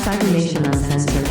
Cybernation Uncensored.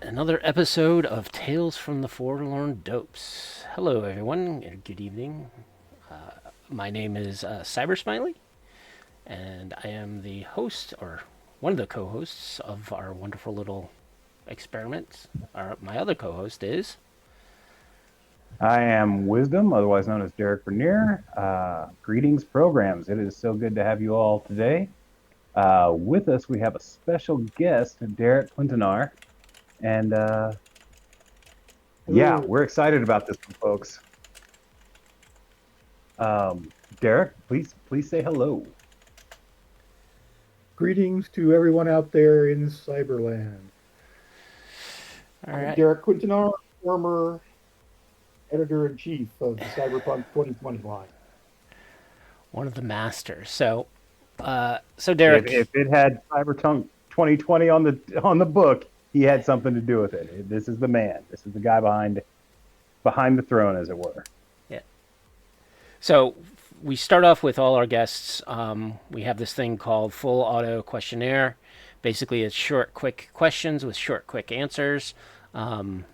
Another episode of Tales from the Forlorn Dopes. Hello, everyone, and good evening. My name is Cybersmily, and I am the host, or one of the co-hosts, of our wonderful little experiment. My other co-host is... I am Wisdom, otherwise known as Derek Bernier. Greetings, programs. It is so good to have you all today. With us, we have a special guest, Derek Quintanar. And yeah, we're excited about this one, folks. Derek, please say hello. Greetings to everyone out there in Cyberland. All right. I'm Derek Quintanar, former editor-in-chief of the Cyberpunk 2020 line. One of the masters. So Derek, if it had Cyberpunk 2020 on the book, he had something to do with it. This is the man. This is the guy behind the throne, as it were. Yeah. So we start off with all our guests. We have this thing called full auto questionnaire. Basically, it's short, quick questions with short, quick answers. And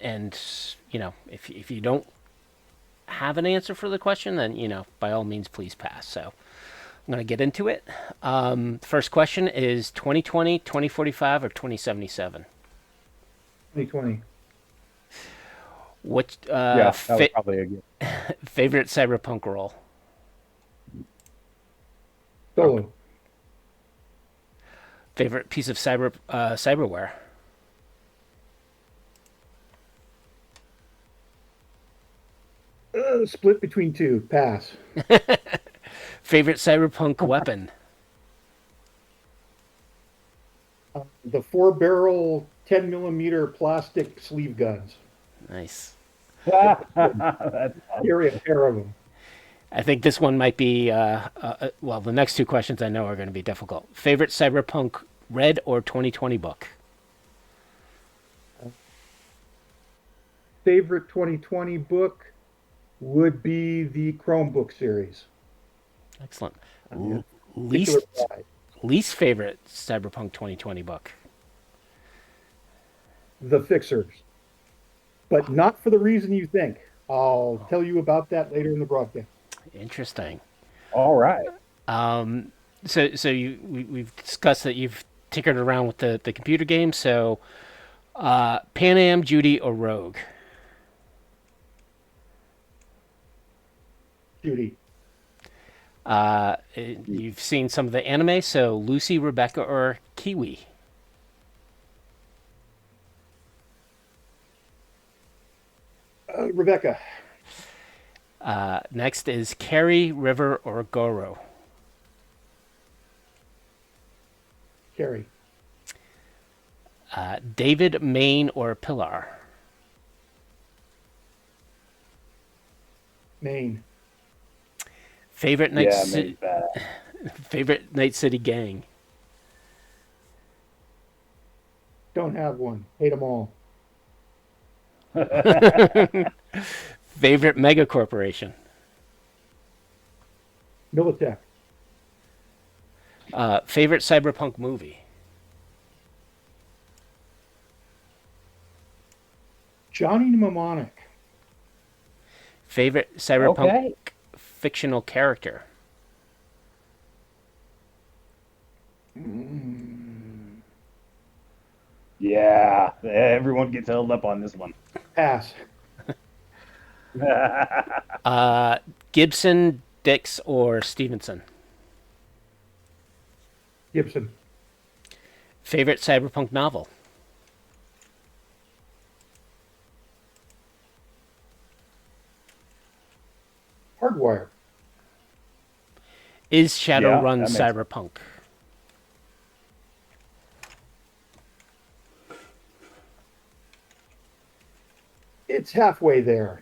if you don't have an answer for the question, then by all means, please pass. So I'm going to get into it. First question is 2020, 2045, or 2077? 2020. What that was probably a good. favorite cyberpunk role? Solo. Favorite piece of cyberware? Split between two. Pass. Favorite cyberpunk weapon? The 4-barrel 10mm plastic sleeve guns. Nice. Carry a pair of them. I think this one might be, the next two questions I know are going to be difficult. Favorite cyberpunk read or 2020 book? Favorite 2020 book would be the Chromebook series. Excellent. Yeah. Least favorite cyberpunk 2020 book? The Fixers. But not for the reason you think. I'll tell you about that later in the broadcast. Interesting. All right. So we've discussed that you've tinkered around with the computer game. So, Pan Am, Judy, or Rogue? Judy. You've seen some of the anime. So, Lucy, Rebecca, or Kiwi? Rebecca. Next is Carrie, River, or Goro? Carrie. David, Maine, or Pilar? Maine. Favorite Night Favorite Night City gang? Don't have one. Hate them all. Favorite mega corporation? Militech. Favorite cyberpunk movie? Johnny Mnemonic. Favorite cyberpunk fictional character? Yeah, everyone gets held up on this one. Pass. Gibson, Dix, or Stevenson? Gibson. Favorite cyberpunk novel? hardwired. Is Shadowrun that makes Cyberpunk? It's halfway there.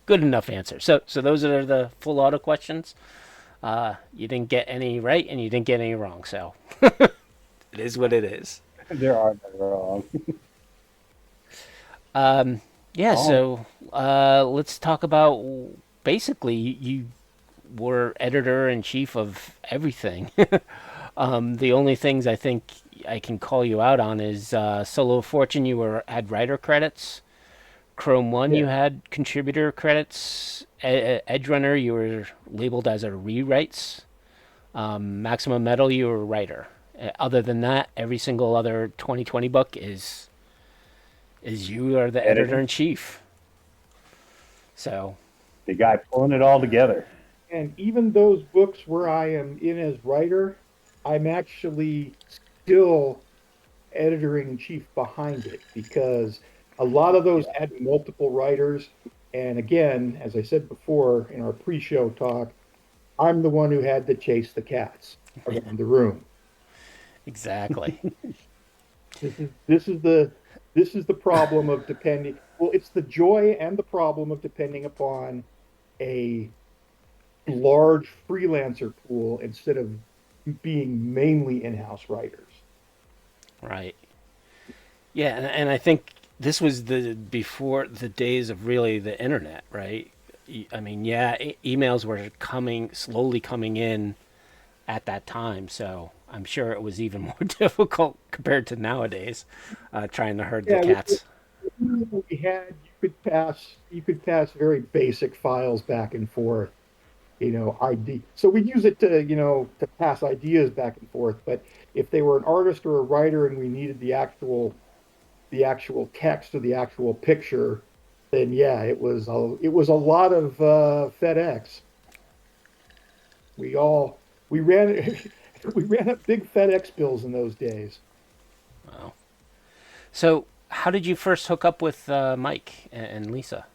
Good enough answer. So those are the full auto questions. You didn't get any right, and you didn't get any wrong. So it is what it is. There are no wrong. Yeah. Oh. So let's talk about basically you were editor in chief of everything. The only things I think I can call you out on is Solo Fortune. You had writer credits. Chrome One, Yeah. you had contributor credits. Edgerunner, you were labeled as a rewrites. Maximum Metal, you were a writer. Other than that, every single other 2020 book is you are the editor in chief. So The guy pulling it all together. And even those books where I am in as writer, I'm actually still editor in chief behind it because a lot of those had multiple writers. And again, as I said before in our pre-show talk, I'm the one who had to chase the cats around the room. exactly. This is the problem of depending. Well, it's the joy and the problem of depending upon a large freelancer pool instead of being mainly in-house writers. Right. Yeah, and I think this was the before the days of really the internet, right? I mean, yeah, emails were slowly coming in at that time, so I'm sure it was even more difficult compared to nowadays, trying to herd the Yeah, cats. we had you could pass very basic files back and forth, ID. So we use it to pass ideas back and forth. But if they were an artist or a writer and we needed the actual text or the actual picture, then yeah, it was a lot of FedEx. We ran we ran up big FedEx bills in those days. Wow. So, how did you first hook up with Mike and Lisa?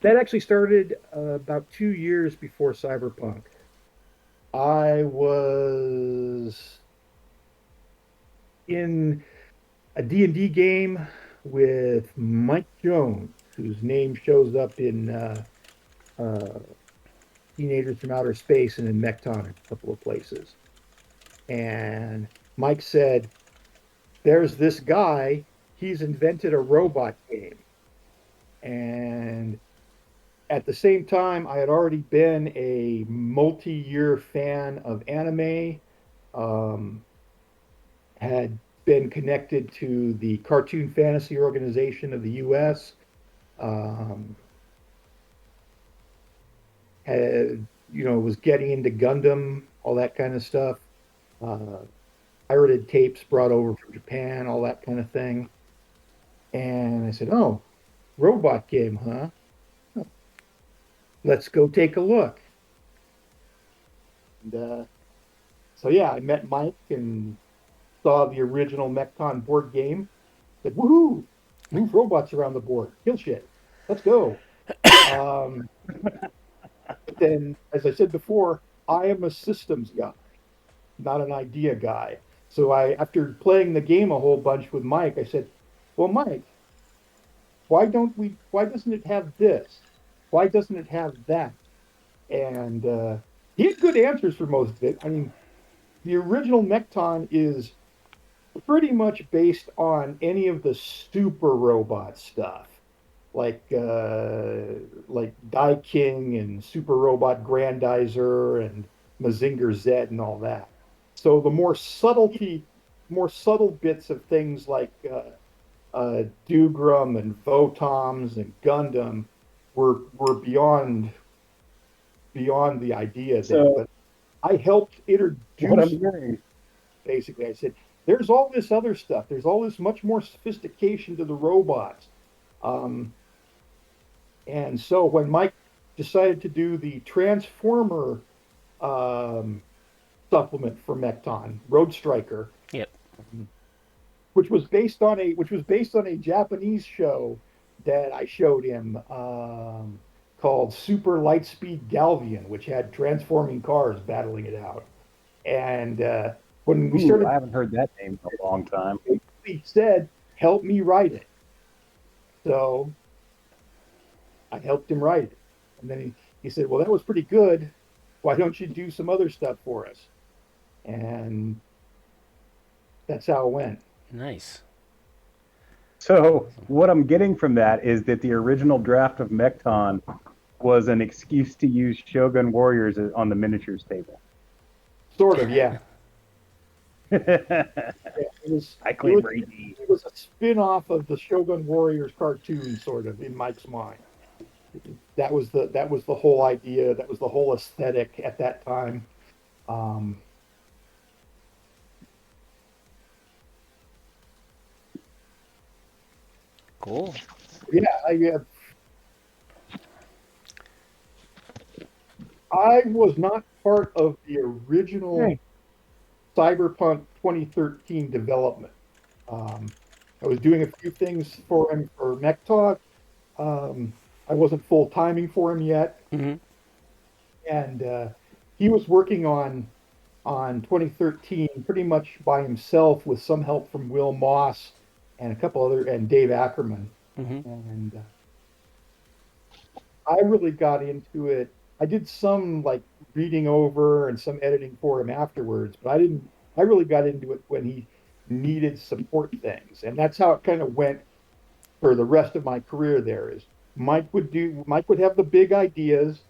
That actually started about 2 years before Cyberpunk. I was in a D&D game with Mike Jones, whose name shows up in uh, Teenagers from Outer Space and in Mechton, a couple of places. And Mike said, "There's this guy. He's invented a robot game." And at the same time, I had already been a multi-year fan of anime, um, had been connected to the Cartoon Fantasy Organization of the U.S., um, was getting into Gundam, all that kind of stuff, uh, pirated tapes brought over from Japan, all that kind of thing. And I said, "Oh, robot game, huh? Let's go take a look." And so yeah, I met Mike and saw the original Mechton board game. Said, "Woohoo! Move robots around the board, kill shit. Let's go." Um, but then, as I said before, I am a systems guy, not an idea guy. So after playing the game a whole bunch with Mike, I said, "Well, Mike, why doesn't it have this? Why doesn't it have that?" And he had good answers for most of it. I mean, the original Mechton is pretty much based on any of the super robot stuff, like Die King and Super Robot Grandizer and Mazinger Z and all that. So the more subtle bits of things like Dugram and Votoms and Gundam were beyond the idea there. So But I helped what I'm introduce, hearing, basically. I said, "There's all this other stuff. There's all this much more sophistication to the robots." Um, and so when Mike decided to do the Transformer um, supplement for Mechton, Road Striker, Yep. which was based on a Japanese show that I showed him called Super Lightspeed Galvian, which had transforming cars battling it out. And when we Ooh, started, I haven't heard that name in a long time. he said, "Help me write it." So I helped him write it. And then he said, "Well, that was pretty good. Why don't you do some other stuff for us?" And that's how it went. Nice. So what I'm getting from that is that the original draft of Mechton was an excuse to use Shogun Warriors on the miniatures table. Sort of, yeah. Yeah, I claim Brady. it was a spin-off of the Shogun Warriors cartoon, sort of, in Mike's mind. That was the whole idea. That was the whole aesthetic at that time. Um, Cool. yeah, I was not part of the original Cyberpunk 2013 development. Um, I was doing a few things for him for Mech Talk. I wasn't full timing for him yet, Hmm. and he was working on 2013 pretty much by himself with some help from Will Moss and a couple other and Dave Ackerman. Hmm. And I really got into it. I did some like reading over and some editing for him afterwards, but I didn't. I really got into it when he needed support things, and that's how it kind of went for the rest of my career. There is Mike would have the big ideas,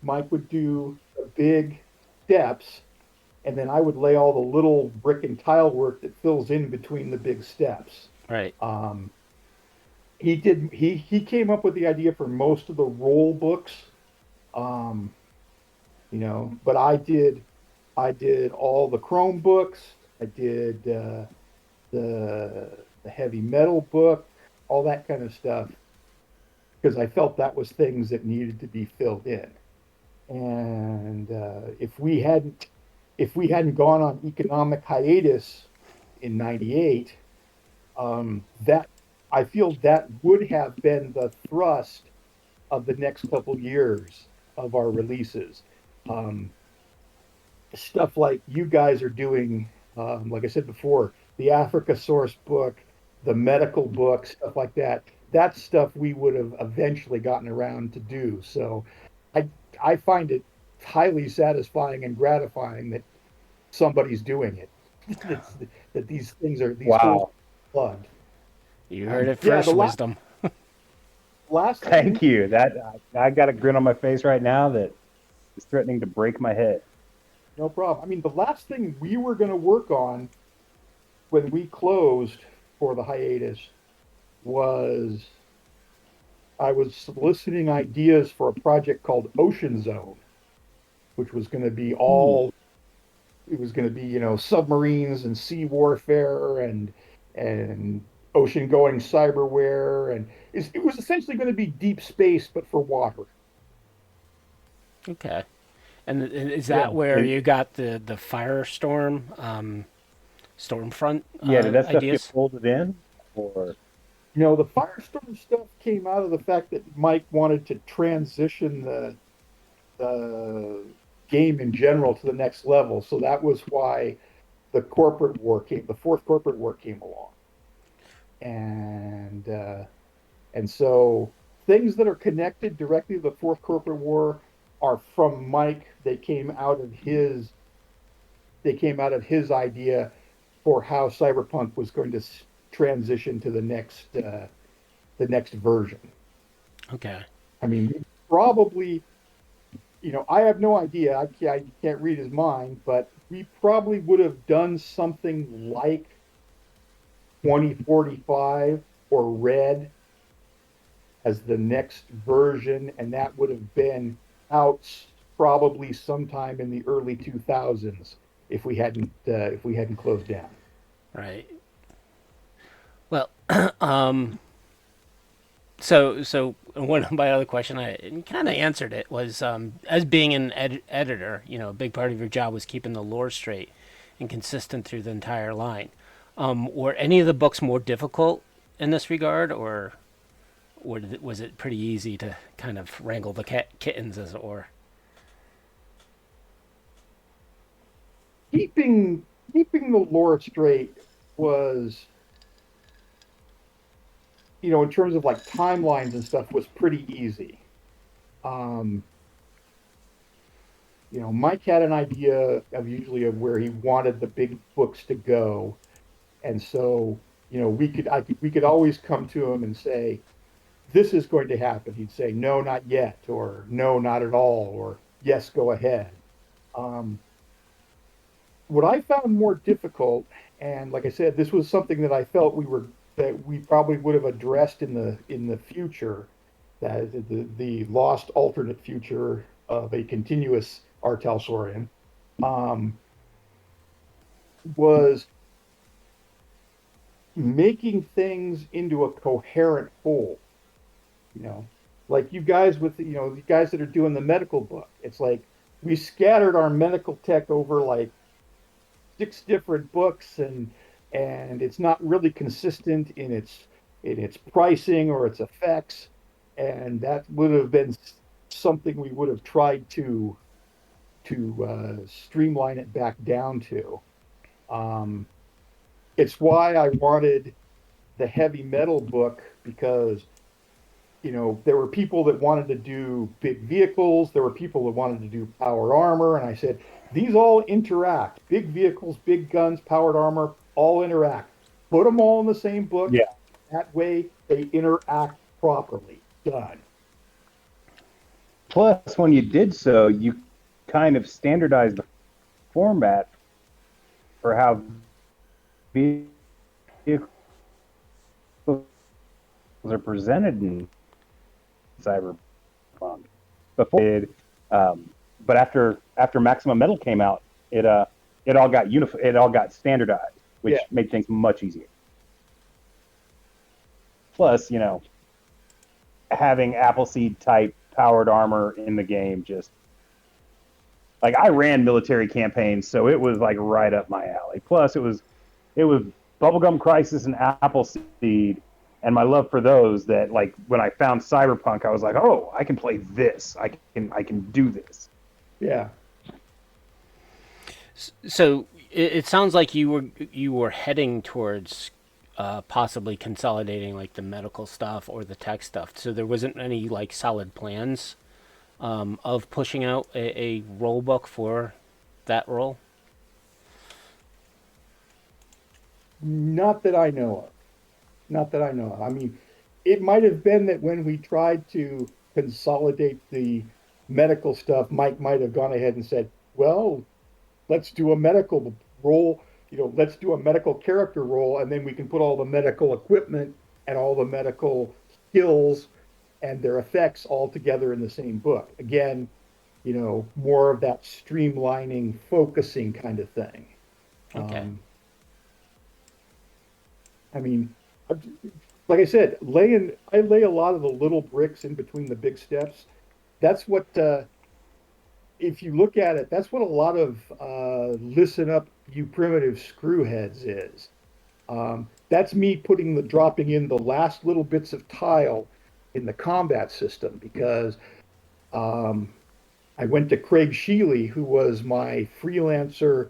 Mike would do the big steps, and then I would lay all the little brick and tile work that fills in between the big steps. Right. Um, he came up with the idea for most of the role books, um, but I did all the Chrome books. I did the heavy metal book, all that kind of stuff, because I felt that was things that needed to be filled in. And if we hadn't gone on economic hiatus in '98, that I feel that would have been the thrust of the next couple years of our releases. Um, Stuff like you guys are doing, like I said before, the Africa source book, the medical book, stuff like that. That's stuff we would have eventually gotten around to do. So I I find it highly satisfying and gratifying that somebody's doing it. That's, that these holes Wow. are plugged. You heard it Yeah, first, Wisdom. last thing, Thank you. That I got a grin on my face right now that is threatening to break my head. no problem. I mean, the last thing we were going to work on when we closed for the hiatus was I was soliciting ideas for a project called Ocean Zone, which was going to be Ooh. all it was going to be, submarines and sea warfare and ocean going cyberware and it was essentially going to be deep space but for water. Okay. And is that Yeah. where And you got the Firestorm, Stormfront yeah, did that stuff get ideas? folded in? Or The Firestorm stuff came out of the fact that Mike wanted to transition the game in general to the next level. So that was why the fourth corporate war came along. And and so things that are connected directly to the fourth corporate war are from Mike. They came out of his idea for how Cyberpunk was going to transition to the next version. Okay. I mean, probably, I have no idea. I can't read his mind, but we probably would have done something like 2045 or Red as the next version, and that would have been out probably sometime in the early 2000s if we hadn't closed down. Right. Well, so one of my other question, I kind of answered it, was as being an editor, a big part of your job was keeping the lore straight and consistent through the entire line. Were any of the books more difficult in this regard, was it pretty easy to kind of wrangle the kittens, as it were? Keeping the lore straight was, in terms of like timelines and stuff, was pretty easy. Um, Mike had an idea of where he wanted the big books to go, and so we could always come to him and say, "This is going to happen." He'd say, "No, not yet," or "No, not at all," or "Yes, go ahead." Um, what I found more difficult, and like I said, this was something that I felt that we probably would have addressed in the future, that the lost alternate future of a continuous Artelsaurian, um, was making things into a coherent whole. You know, like you guys with the guys that are doing the medical book. It's like we scattered our medical tech over like 6 different books, and it's not really consistent in its pricing or its effects, and that would have been something we would have tried to streamline it back down to. Um, it's why I wanted the heavy metal book, because there were people that wanted to do big vehicles, there were people that wanted to do powered armor, and I said, these all interact. Big vehicles, big guns, powered armor, all interact. Put them all in the same book. Yeah. That way they interact properly. Done. Plus, when you did so, you kind of standardized the format for how vehicles are presented in Cyberpunk. But after Maximum Metal came out, it all got standardized, which made things much easier. Plus, having Appleseed type powered armor in the game, just like I ran military campaigns, so it was like right up my alley. Plus, it was Bubblegum Crisis and Appleseed, and my love for those, that like when I found Cyberpunk, I was like, oh, I can play this. I can do this. Yeah. So it sounds like you were heading towards possibly consolidating like the medical stuff or the tech stuff. So there wasn't any like solid plans of pushing out a role book for that role. Not that I know of. Not that I know of. I mean, it might have been that when we tried to consolidate the medical stuff, Mike might have gone ahead and said, well, let's do a medical role, let's do a medical character role, and then we can put all the medical equipment and all the medical skills and their effects all together in the same book. Again, more of that streamlining, focusing kind of thing. Okay. I mean, like I said, I lay a lot of the little bricks in between the big steps. That's what, if you look at it, that's what a lot of listen up, you primitive screwheads is. That's me dropping in the last little bits of tile in the combat system, because I went to Craig Sheely, who was my freelancer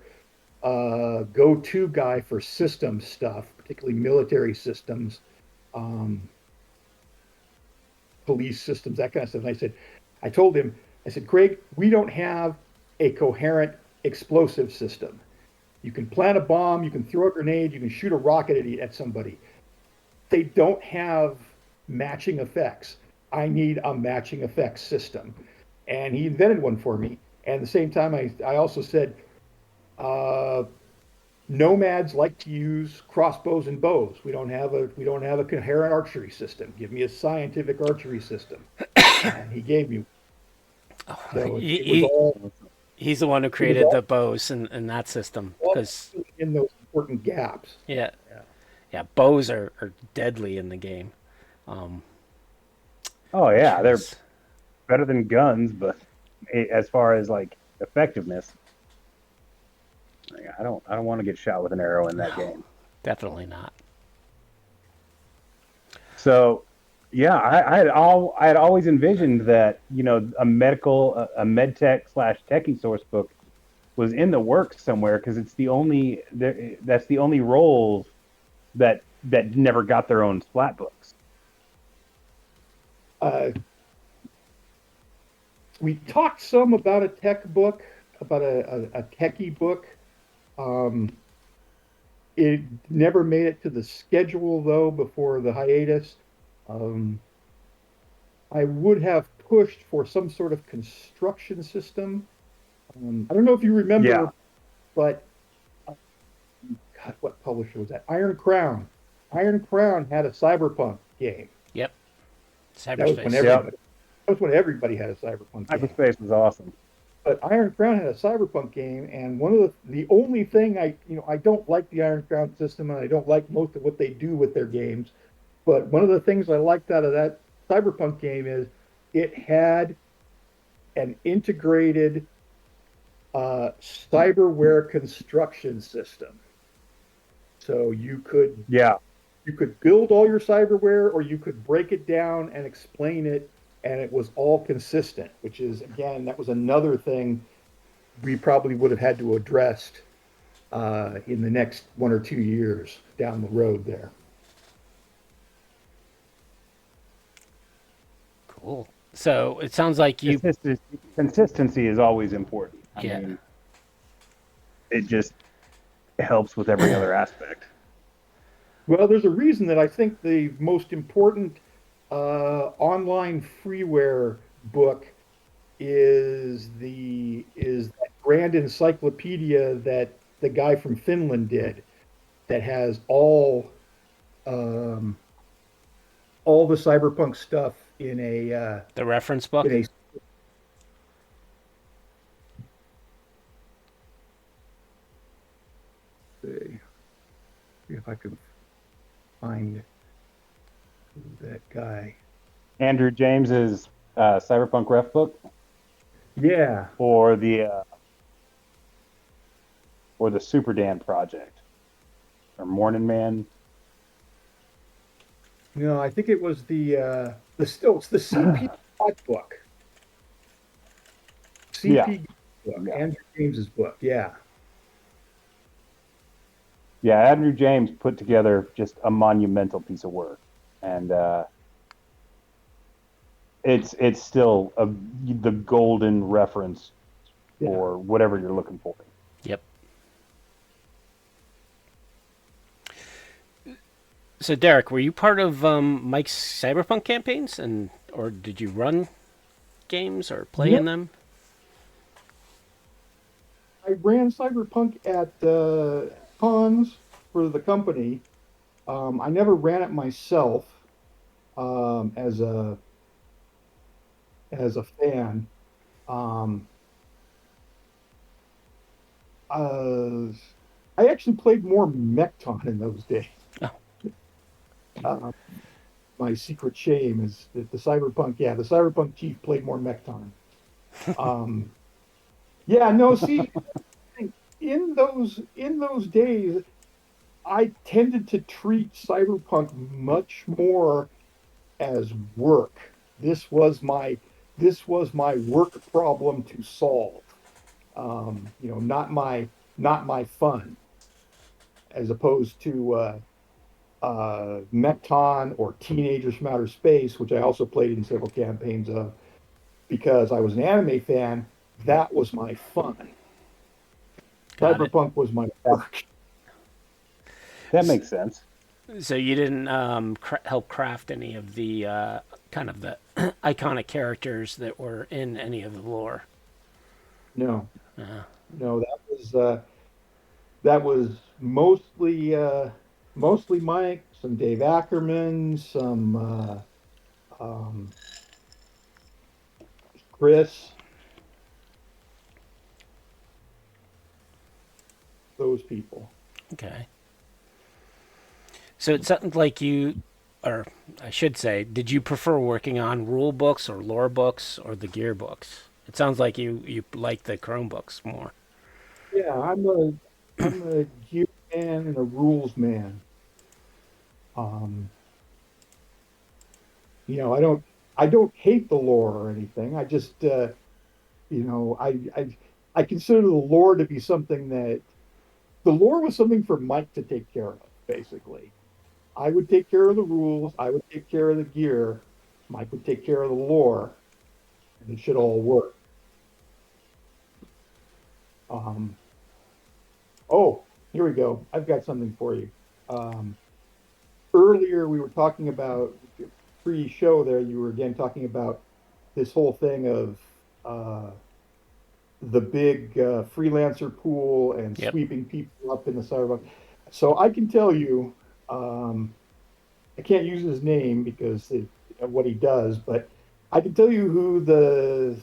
go-to guy for system stuff, particularly military systems, police systems, that kind of stuff. And I told him, I said, Craig, we don't have a coherent explosive system. You can plant a bomb, you can throw a grenade, you can shoot a rocket at somebody. They don't have matching effects. I need a matching effects system. And he invented one for me. And at the same time, I also said, nomads like to use crossbows and bows. We don't have a coherent archery system. Give me a scientific archery system. And he gave me. So it was all. He's the one who created the bows and that system, because in those important gaps. Yeah, bows are deadly in the game. Oh yeah, they're better than guns, but as far as like effectiveness, I don't want to get shot with an arrow in that game. Definitely not. So Yeah, I had always envisioned that, you know, a med tech slash techie source book was in the works somewhere because it's the only that's the only roles that never got their own splat books. Uh, we talked some about a tech book, about a techie book. Um, it never made it to the schedule though before the hiatus. Um, I would have pushed for some sort of construction system. I don't know if you Yeah, remember, but God, what publisher was that? Iron Crown. Iron Crown had a cyberpunk game. Yep. That was when Cyberspace. yep. everybody that was when everybody had a cyberpunk game. Hyperspace was awesome. But Iron Crown had a cyberpunk game, and one of the only thing I don't like the Iron Crown system, and I don't like most of what they do with their games. But one of the things I liked out of that cyberpunk game is it had an integrated cyberware construction system. So Yeah, you could build all your cyberware, or you could break it down and explain it, and it was all consistent, which is, again, that was another thing we probably would have had to address in the next 1 or 2 years down the road there. Cool. So it sounds like you, consistency is always important. I yeah. mean, it just helps with every other aspect. Well, there's a reason that I think the most important online freeware book is that grand encyclopedia that the guy from Finland did, that has um, all the cyberpunk stuff in The reference book. a see if I can find that guy. Andrew James's Cyberpunk ref book Yeah, or the Super Dan project or Morning Man. no, I think it was it's the CP book. Yeah, CP book, yeah, Andrew James's book. Yeah. yeah. Andrew James put together just a monumental piece of work, and it's still the golden reference Yeah. for whatever you're looking for. Yep. So Derek, were you part of Mike's Cyberpunk campaigns, or did you run games or play in Yep. them? I ran Cyberpunk at cons for the company. I never ran it myself um, as a as a fan. Um, uh, I actually played more Mechton in those days. Oh, Uh, my secret shame is that the Cyberpunk chief played more Mechton. Um, yeah, no, see, in those days, I tended to treat Cyberpunk much more as work. This was my this was my work problem to solve. Not my fun, as opposed to Mecton or Teenagers from Outer Space, which I also played in several campaigns of, because I was an anime fan. That was my fun. got it. Cyberpunk was my work. That makes sense. So you didn't help craft any of the kind of the iconic characters that were in any of the lore. No, Uh, no, that was mostly Mike, some Dave Ackerman, some Chris, those people. okay. So it sounds like you, or I should say, did you prefer working on rule books or lore books or the gear books? It sounds like you like the Chrome books more. Yeah, I'm a gear man and a rules man. Um, I don't hate the lore or anything. I just you know, I consider the lore to be something that the lore was something for Mike to take care of, basically. I would take care of the rules, I would take care of the gear, Mike would take care of the lore, and it should all work. Um, oh, here we go. I've got something for you. Um, Earlier we were talking about pre-show there, you were again talking about this whole thing of the big freelancer pool and Yep. sweeping people up in the Cyberpunk. So I can tell you, I can't use his name because of what he does, but I can tell you who the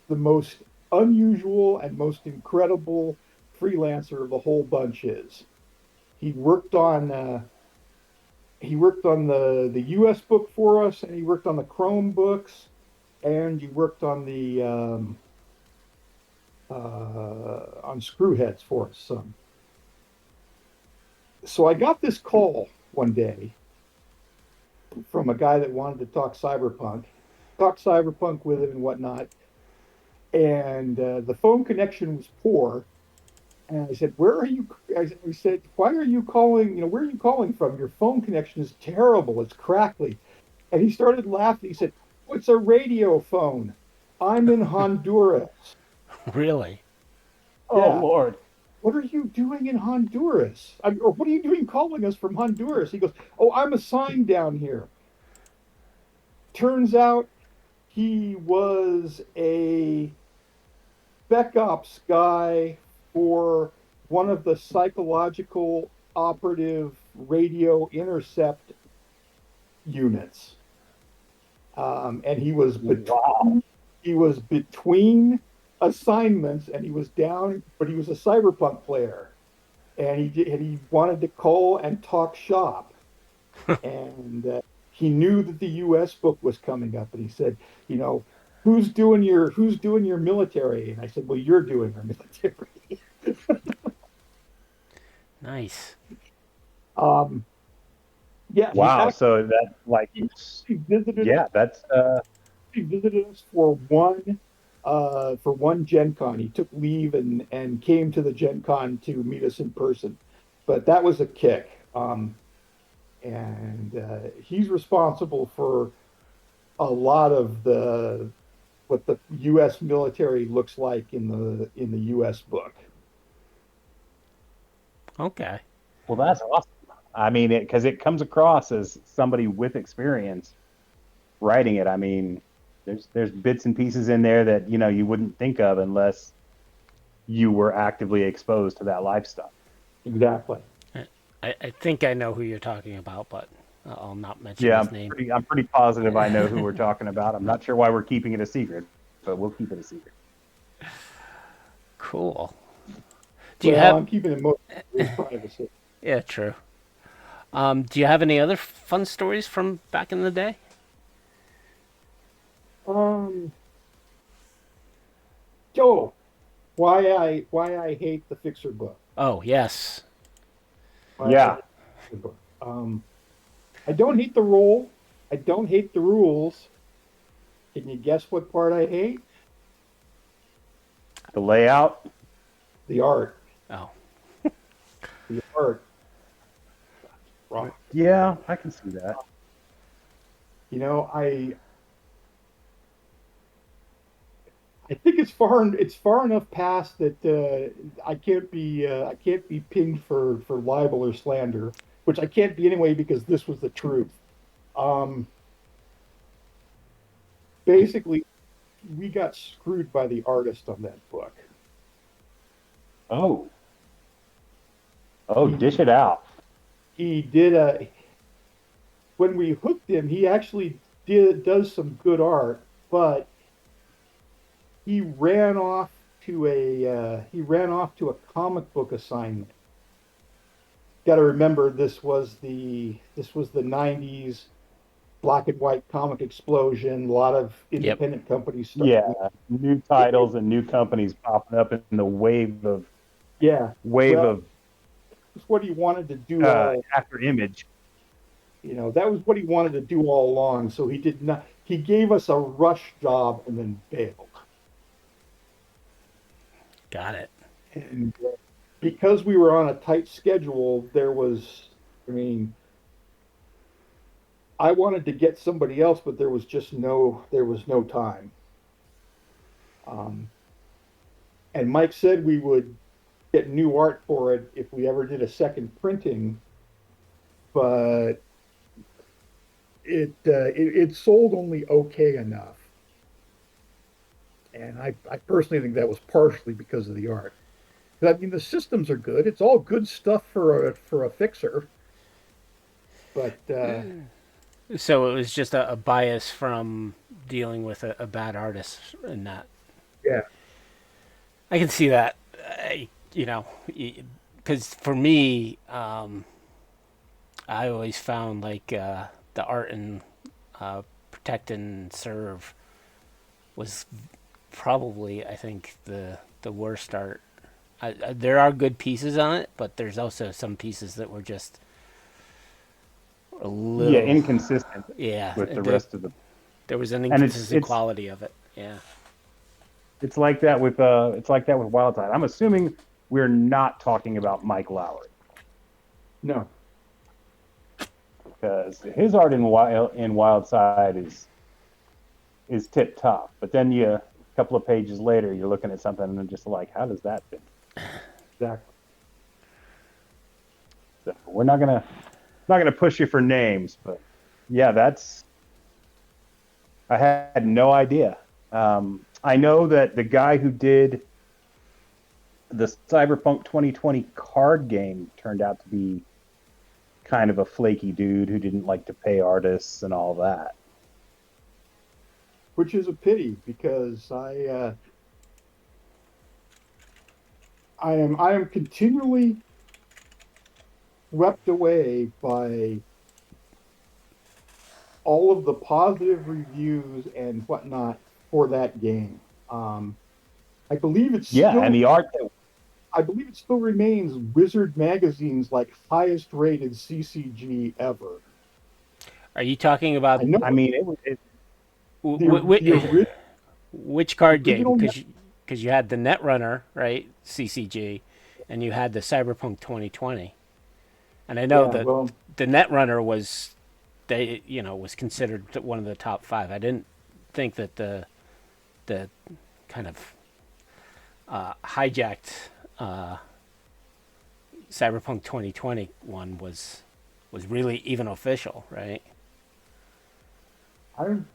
most unusual and most incredible freelancer of the whole bunch is. He worked on the U.S. book for us, and he worked on the Chrome books, and he worked on Screwheads for us some. So I got this call one day from a guy that wanted to talk cyberpunk with him and whatnot. And the phone connection was poor. And I said, "Where are you?" I said, "Why are you calling? Where are you calling from? Your phone connection is terrible. It's crackly." And he started laughing. He said, "Oh, it's a radio phone. I'm in Honduras." Really? Oh Yeah. Lord. "What are you doing in Honduras? Or what are you doing calling us from Honduras?" He goes, "Oh, I'm assigned down here." Turns out he was a spec ops guy for one of the psychological operative radio intercept units. And Wow. he was between assignments, and he was down, but he was a cyberpunk player, and he wanted to call and talk shop, and he knew that the U.S. book was coming up, and he said, who's doing your military? And I said, "Well, you're doing our military." Nice. um, yeah, Wow. So that like he actually visited us. yeah, that's He visited us for one Gen Con. He took leave and came to the Gen Con to meet us in person. But that was a kick. And he's responsible for a lot of the what the U.S. military looks like in the U.S. book. Okay. well, that's awesome. I mean, because it comes across as somebody with experience writing it. I mean, there's bits and pieces in there that you wouldn't think of unless you were actively exposed to that lifestyle. Exactly. I think I know who you're talking about, but I'll not mention Yeah, his name. I'm pretty positive I know who we're talking about. I'm not sure why we're keeping it a secret, but we'll keep it a secret. Cool. Do you Well, have? I'm keeping it mostly privacy. Yeah, true. Do you have any other fun stories from back in the day? Um, Joe, why I hate the Fixer book. Oh, yes. Why I hate Yeah. the Fixer book. I don't hate the role. I don't hate the rules. Can you guess what part I hate? The layout. The art. Oh, The art. Right. Yeah, I can see that. You know, I think it's far enough past that I can't be pinged for libel or slander, which I can't be anyway because this was the truth. Um, Basically, we got screwed by the artist on that book. Oh, oh, He dish it out. he did a When we hooked him, he actually does some good art, but he ran off to a comic book assignment. Got to remember this was the 90s black and white comic explosion. A lot of yep. independent companies Yeah, starting. new titles and new companies popping up in the wave of Yeah, wave well, of it's what he wanted to do all. after Image. that was what he wanted to do all along. So he did not. He gave us a rush job and then bailed. Got it. And because we were on a tight schedule, there was. I mean, I wanted to get somebody else, but there was no time. Um, and Mike said we would get new art for it if we ever did a second printing, but it sold only okay enough. And I personally think that was partially because of the art. I mean, the systems are good. It's all good stuff for a fixer, but So it was just a bias from dealing with a bad artist and that. yeah, I can see that. Because for me, I always found like the art in Protect and Serve was probably, I think, the worst art. There are good pieces on it, but there's also some pieces that were just a Yeah, little, inconsistent yeah. with the rest of the. There was an And inconsistent quality of it. Yeah. it's like that with Wildside. I'm assuming we're not talking about Mike Lowry no, because his art in Wildside is tip top. But then a couple of pages later, you're looking at something and just like, how does that fit? exactly. So we're not gonna push you for names, but yeah, I had no idea. I know that the guy who did the Cyberpunk 2020 card game turned out to be kind of a flaky dude who didn't like to pay artists and all that. Which is a pity because I am continually swept away by all of the positive reviews and whatnot for that game. I believe it's Yeah, still and the art that I believe it still remains Wizard Magazine's like highest rated CCG ever. Are you talking about I know I mean the which card game? original. Because you had the Netrunner, right, CCG, and you had the Cyberpunk 2020, and I know Yeah, that well, the Netrunner was considered one of the top five. I didn't think that the kind of hijacked Cyberpunk 2020 one was really even official, right? I'm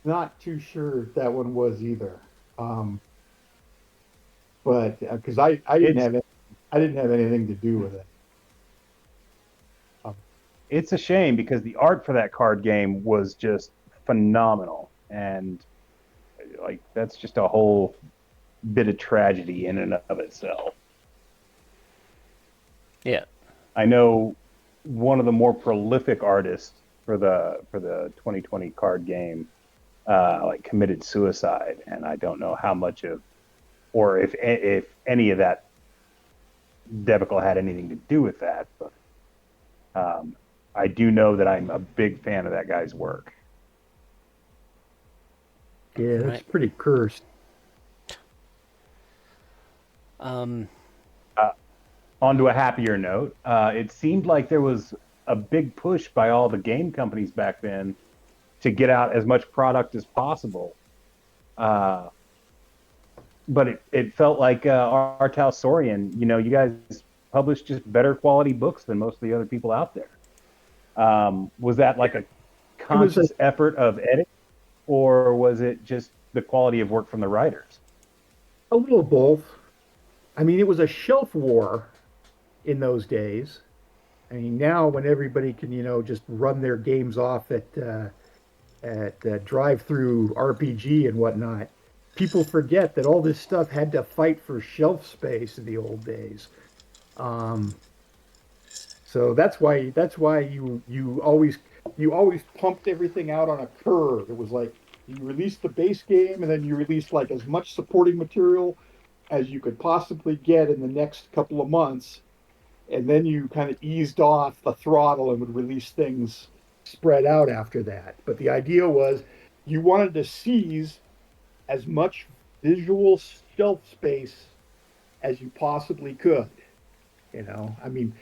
not too sure if that one was either. Um, but because it's I didn't have anything to do with it. Um, it's a shame because the art for that card game was just phenomenal, and like that's just a whole bit of tragedy in and of itself. Yeah. I know one of the more prolific artists for the 2020 card game like committed suicide, and I don't know how much of or if any of that debacle had anything to do with that, but I do know that I'm a big fan of that guy's work. yeah, that's Right. pretty cursed. Um, On to a happier note, it seemed like there was a big push by all the game companies back then to get out as much product as possible. But it felt like Artal Sorian, you guys published just better quality books than most of the other people out there. Was that like a It was a, conscious effort of edit, or was it just the quality of work from the writers? a little of both. I mean, it was a shelf war in those days. I mean, now when everybody can, just run their games off at drive-through RPG and whatnot, people forget that all this stuff had to fight for shelf space in the old days. Um, so that's why you always pumped everything out on a curve. It was like you released the base game and then you released like as much supporting material as you could possibly get in the next couple of months, and then you kind of eased off the throttle and would release things spread out after that. But the idea was you wanted to seize as much visual shelf space as you possibly could. I mean,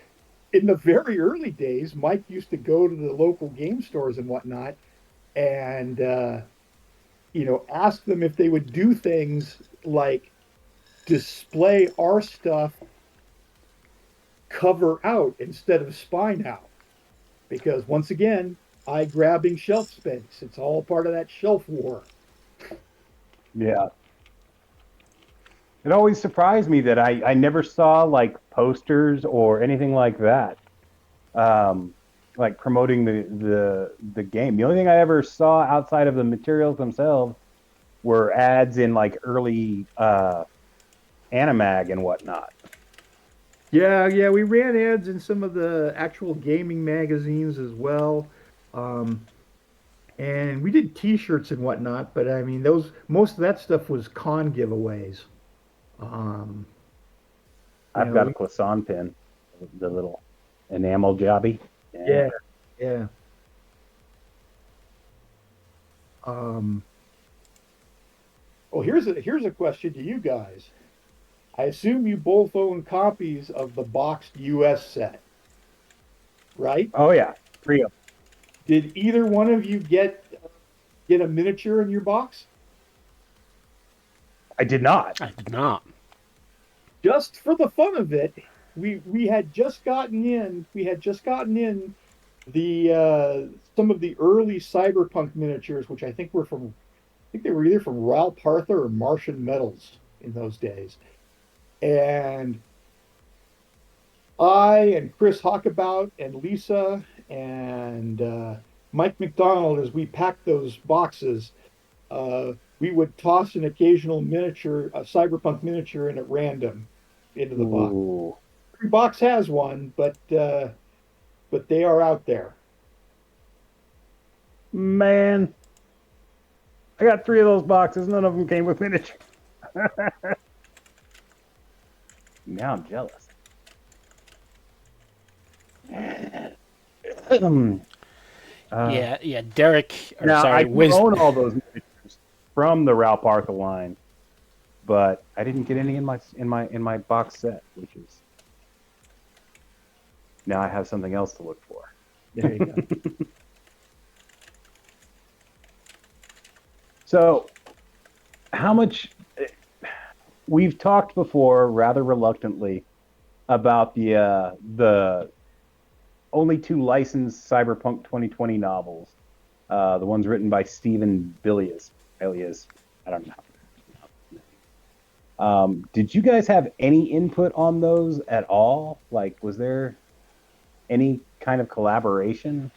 in the very early days, Mike used to go to the local game stores and whatnot and, ask them if they would do things like display our stuff cover out instead of spine out. Because once again, eye grabbing shelf space. It's all part of that shelf war. Yeah. It always surprised me that I never saw like posters or anything like that, like promoting the game. The only thing I ever saw outside of the materials themselves were ads in like early Animag and whatnot. Yeah, we ran ads in some of the actual gaming magazines as well. And we did T-shirts and whatnot, but I mean, most of that stuff was con giveaways. Um, I've got a Classon pin, the little enamel jobby. Yeah. Well, here's a question to you guys. I assume you both own copies of the boxed US set, right? Oh yeah, 3 of them. Did either one of you get a miniature in your box? I did not. I did not. Just for the fun of it, we had just gotten in the some of the early Cyberpunk miniatures, which I think they were either from Ral Partha or Martian Metals in those days. And I and Chris Hockabout and Lisa and Mike McDonald, as we packed those boxes, we would toss an occasional miniature, a Cyberpunk miniature in at random into the box. Ooh. Every box has one, but they are out there. Man, I got 3 of those boxes. None of them came with miniature. Now I'm jealous. Yeah, Derek. Or Now sorry, I own all those miniatures from the Ral Partha line, but I didn't get any in my box set, which is now I have something else to look for. There you go. So, how much we've talked before, rather reluctantly, about the only 2 licensed Cyberpunk 2020 novels, the ones written by Stephen Bilias, alias, I don't know. Did you guys have any input on those at all? Like, was there any kind of collaboration?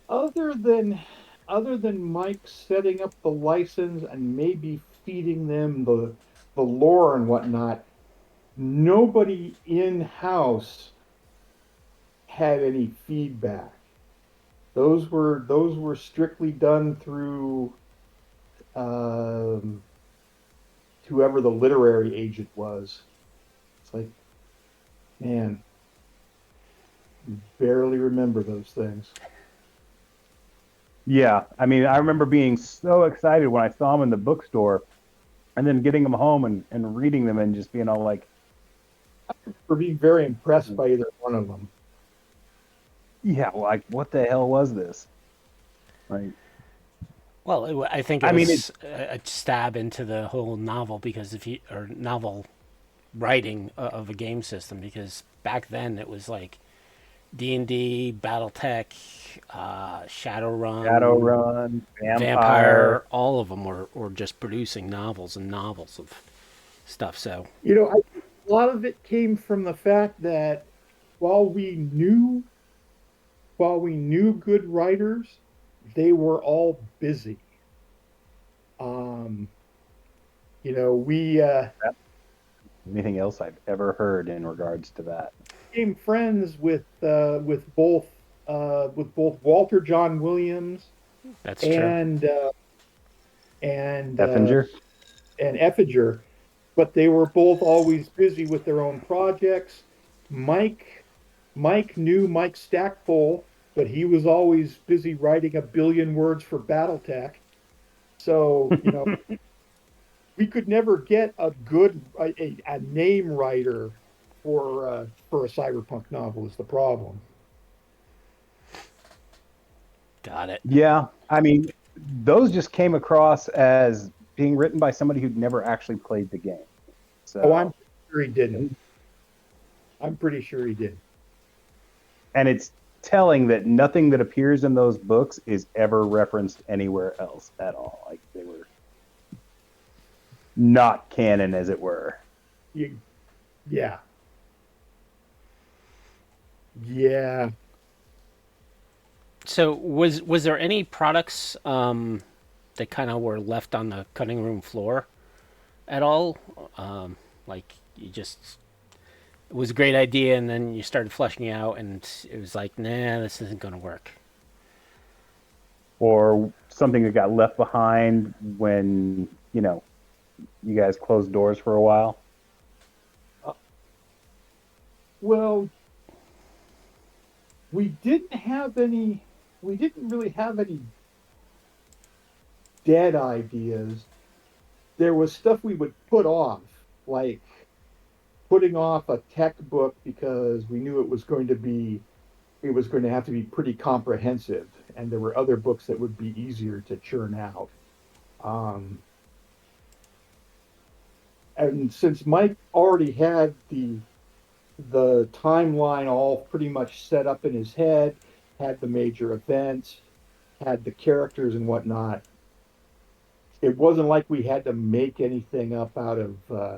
Other than Mike setting up the license and maybe feeding them the lore and whatnot, nobody in-house had any feedback. Those were strictly done through whoever the literary agent was. It's like, man, barely remember those things. Yeah, I mean, I remember being so excited when I saw them in the bookstore, and then getting them home and reading them and just being all like, For being very impressed by either one of them. yeah, like, what the hell was this? Like, Well, I think it was a stab into the whole novel novel writing of a game system, because back then it was like D&D, BattleTech, Shadowrun, Vampire, all of them were just producing novels and novels of stuff. So I think a lot of it came from the fact that while we knew good writers, they were all busy. We anything else I've ever heard in regards to that. became friends with both Walter John Williams that's true. and Effinger? and Effinger, but they were both always busy with their own projects. Mike Mike knew Mike Stackpole, but he was always busy writing 1 billion words for BattleTech. So, we could never get a name writer for a cyberpunk novel is the problem. Got it. Yeah, I mean, those just came across as being written by somebody who'd never actually played the game. Oh, I'm So, sure he didn't. I'm pretty sure he did. and it's telling that nothing that appears in those books is ever referenced anywhere else at all. Like they were not canon, as it were. Yeah. Yeah. So was there any products that kind of were left on the cutting room floor at all? Like you just it was a great idea, and then you started fleshing it out, and it was like, nah, this isn't going to work. Or something that got left behind when, you guys closed doors for a while. Well, we didn't have any, we didn't really have any dead ideas. There was stuff we would put off, like putting off a tech book because we knew it was going to have to be pretty comprehensive, and there were other books that would be easier to churn out. Um, and since Mike already had the timeline all pretty much set up in his head, had the major events, had the characters and whatnot, it wasn't like we had to make anything up out of uh,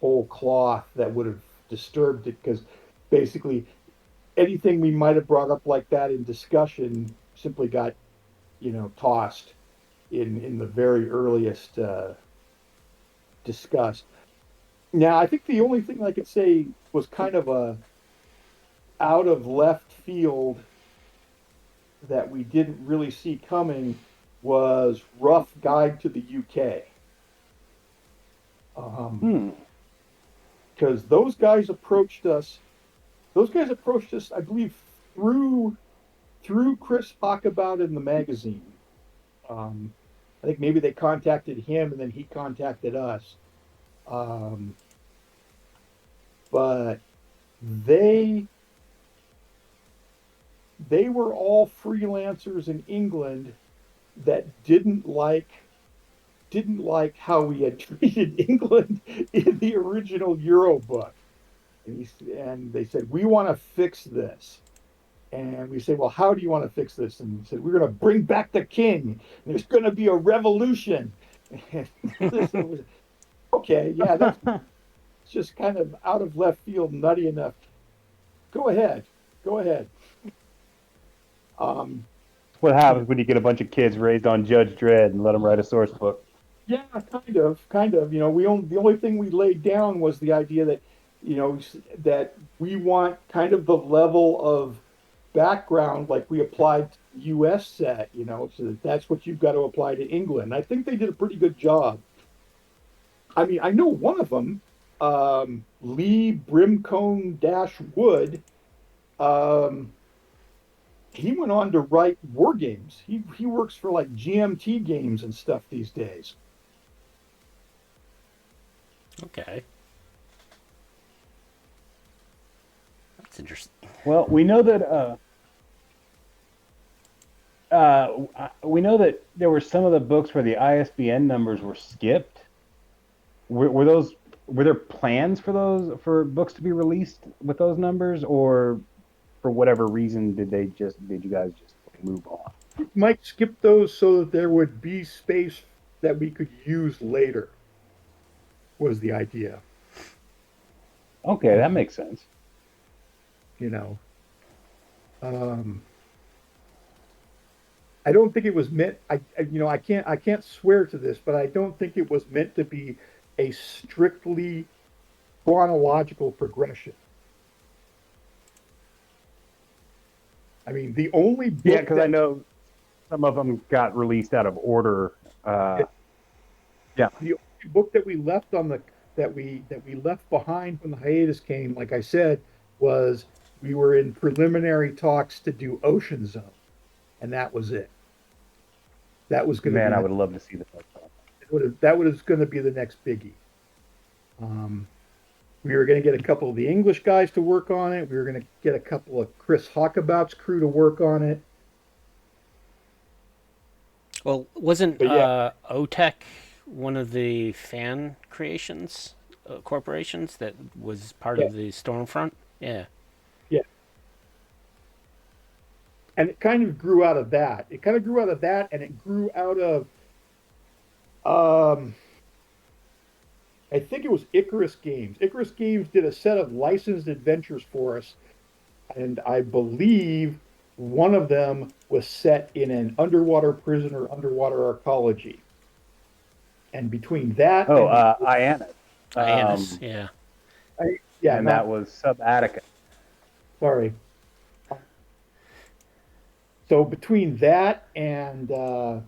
whole cloth that would have disturbed it, because basically anything we might have brought up like that in discussion simply got tossed in the very earliest discuss. Now, I think the only thing I could say was kind of a out of left field that we didn't really see coming was Rough Guide to the UK. Because those guys approached us. Those guys approached us, I believe, through Chris Hockabout in the magazine. I think maybe they contacted him and then he contacted us. But they were all freelancers in England that didn't like how we had treated England in the original Euro book. And they said, we want to fix this. And we say, well, how do you want to fix this? And he said, we're going to bring back the king. There's going to be a revolution. Okay, yeah, that's just kind of out of left field, nutty enough. Go ahead. Go ahead. What happens when you get a bunch of kids raised on Judge Dredd and let them write a source book? Yeah, kind of. The only thing we laid down was the idea that, that we want kind of the level of background like we applied to the U.S. set, so that's what you've got to apply to England. I think they did a pretty good job. I mean, I know one of them, Lee Brimcone Wood. He went on to write war games. He works for like GMT games and stuff these days. Okay. That's interesting. Well, we know that there were some of the books where the ISBN numbers were skipped. Were there plans for books to be released with those numbers, or for whatever reason did you guys just move on? Mike skipped those so that there would be space that we could use later, was the idea. Okay, that makes sense. I don't think it was meant. I can't swear to this, but I don't think it was meant to be a strictly chronological progression. I mean, the only book because I know some of them got released out of order. Yeah. The only book that we left on the that we left behind when the hiatus came, like I said, was we were in preliminary talks to do Ocean Zone, and that was it. That was going to Man, be I the would love to see the book. that was going to be the next biggie. Um, we were going to get a couple of the English guys to work on it. We were going to get a couple of Chris Hockabout's crew to work on it. Well, wasn't But yeah, OTEC one of the fan creations corporations that was part yeah, of the Stormfront? Yeah. yeah. And it kind of grew out of that. It kind of grew out of that, and it grew out of um, I think it was Icarus Games. Icarus Games did a set of licensed adventures for us, and I believe one of them was set in an underwater prison or underwater arcology. And between that Oh, and the Iannis. Ionis, Um, yeah. yeah, and that not was Sub Attica. sorry. So between that and the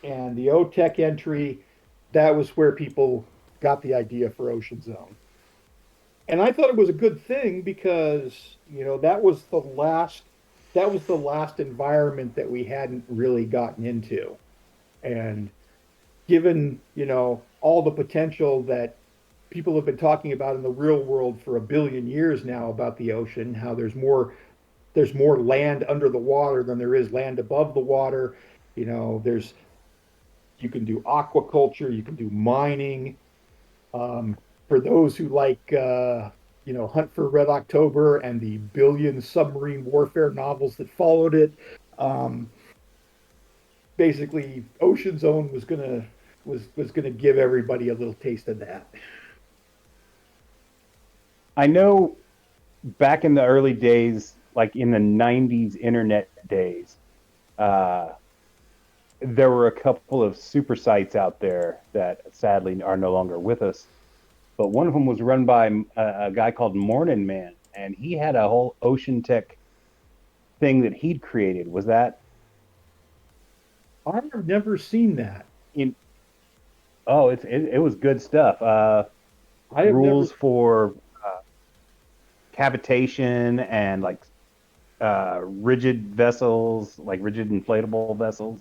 OTech entry, that was where people got the idea for Ocean Zone. And I thought it was a good thing because, that was the last environment that we hadn't really gotten into. And given, all the potential that people have been talking about in the real world for a billion years now about the ocean, how there's more land under the water than there is land above the water. There's you can do aquaculture, you can do mining. For those who like, Hunt for Red October and the billion submarine warfare novels that followed it, um, basically, Ocean Zone was gonna give everybody a little taste of that. I know back in the early days, like in the 90s internet days, uh, there were a couple of super sites out there that sadly are no longer with us. But one of them was run by a guy called Morning Man, and he had a whole ocean tech thing that he'd created. Was that I've never seen that. in? Oh, it was good stuff. I have never. Rules for cavitation and like rigid vessels, like rigid inflatable vessels.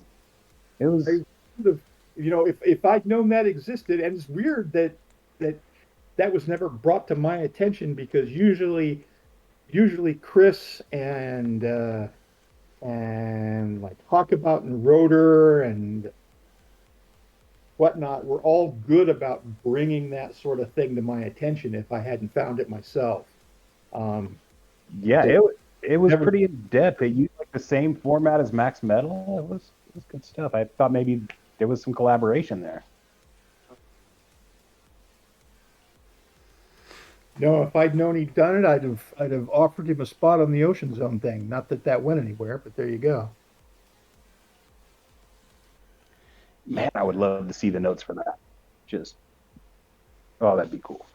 It was I would have, if I'd known that existed, and it's weird that that was never brought to my attention because usually Chris and like Talk About and Rotor and whatnot were all good about bringing that sort of thing to my attention if I hadn't found it myself. Um, yeah, so it was never, pretty in depth. It used like the same format as Max Metal. It was good stuff. I thought maybe there was some collaboration there. if I'd known he'd done it, I'd have offered him a spot on the Ocean Zone thing. Not that that went anywhere, but there you go. Man, I would love to see the notes for that. Just oh, that'd be cool.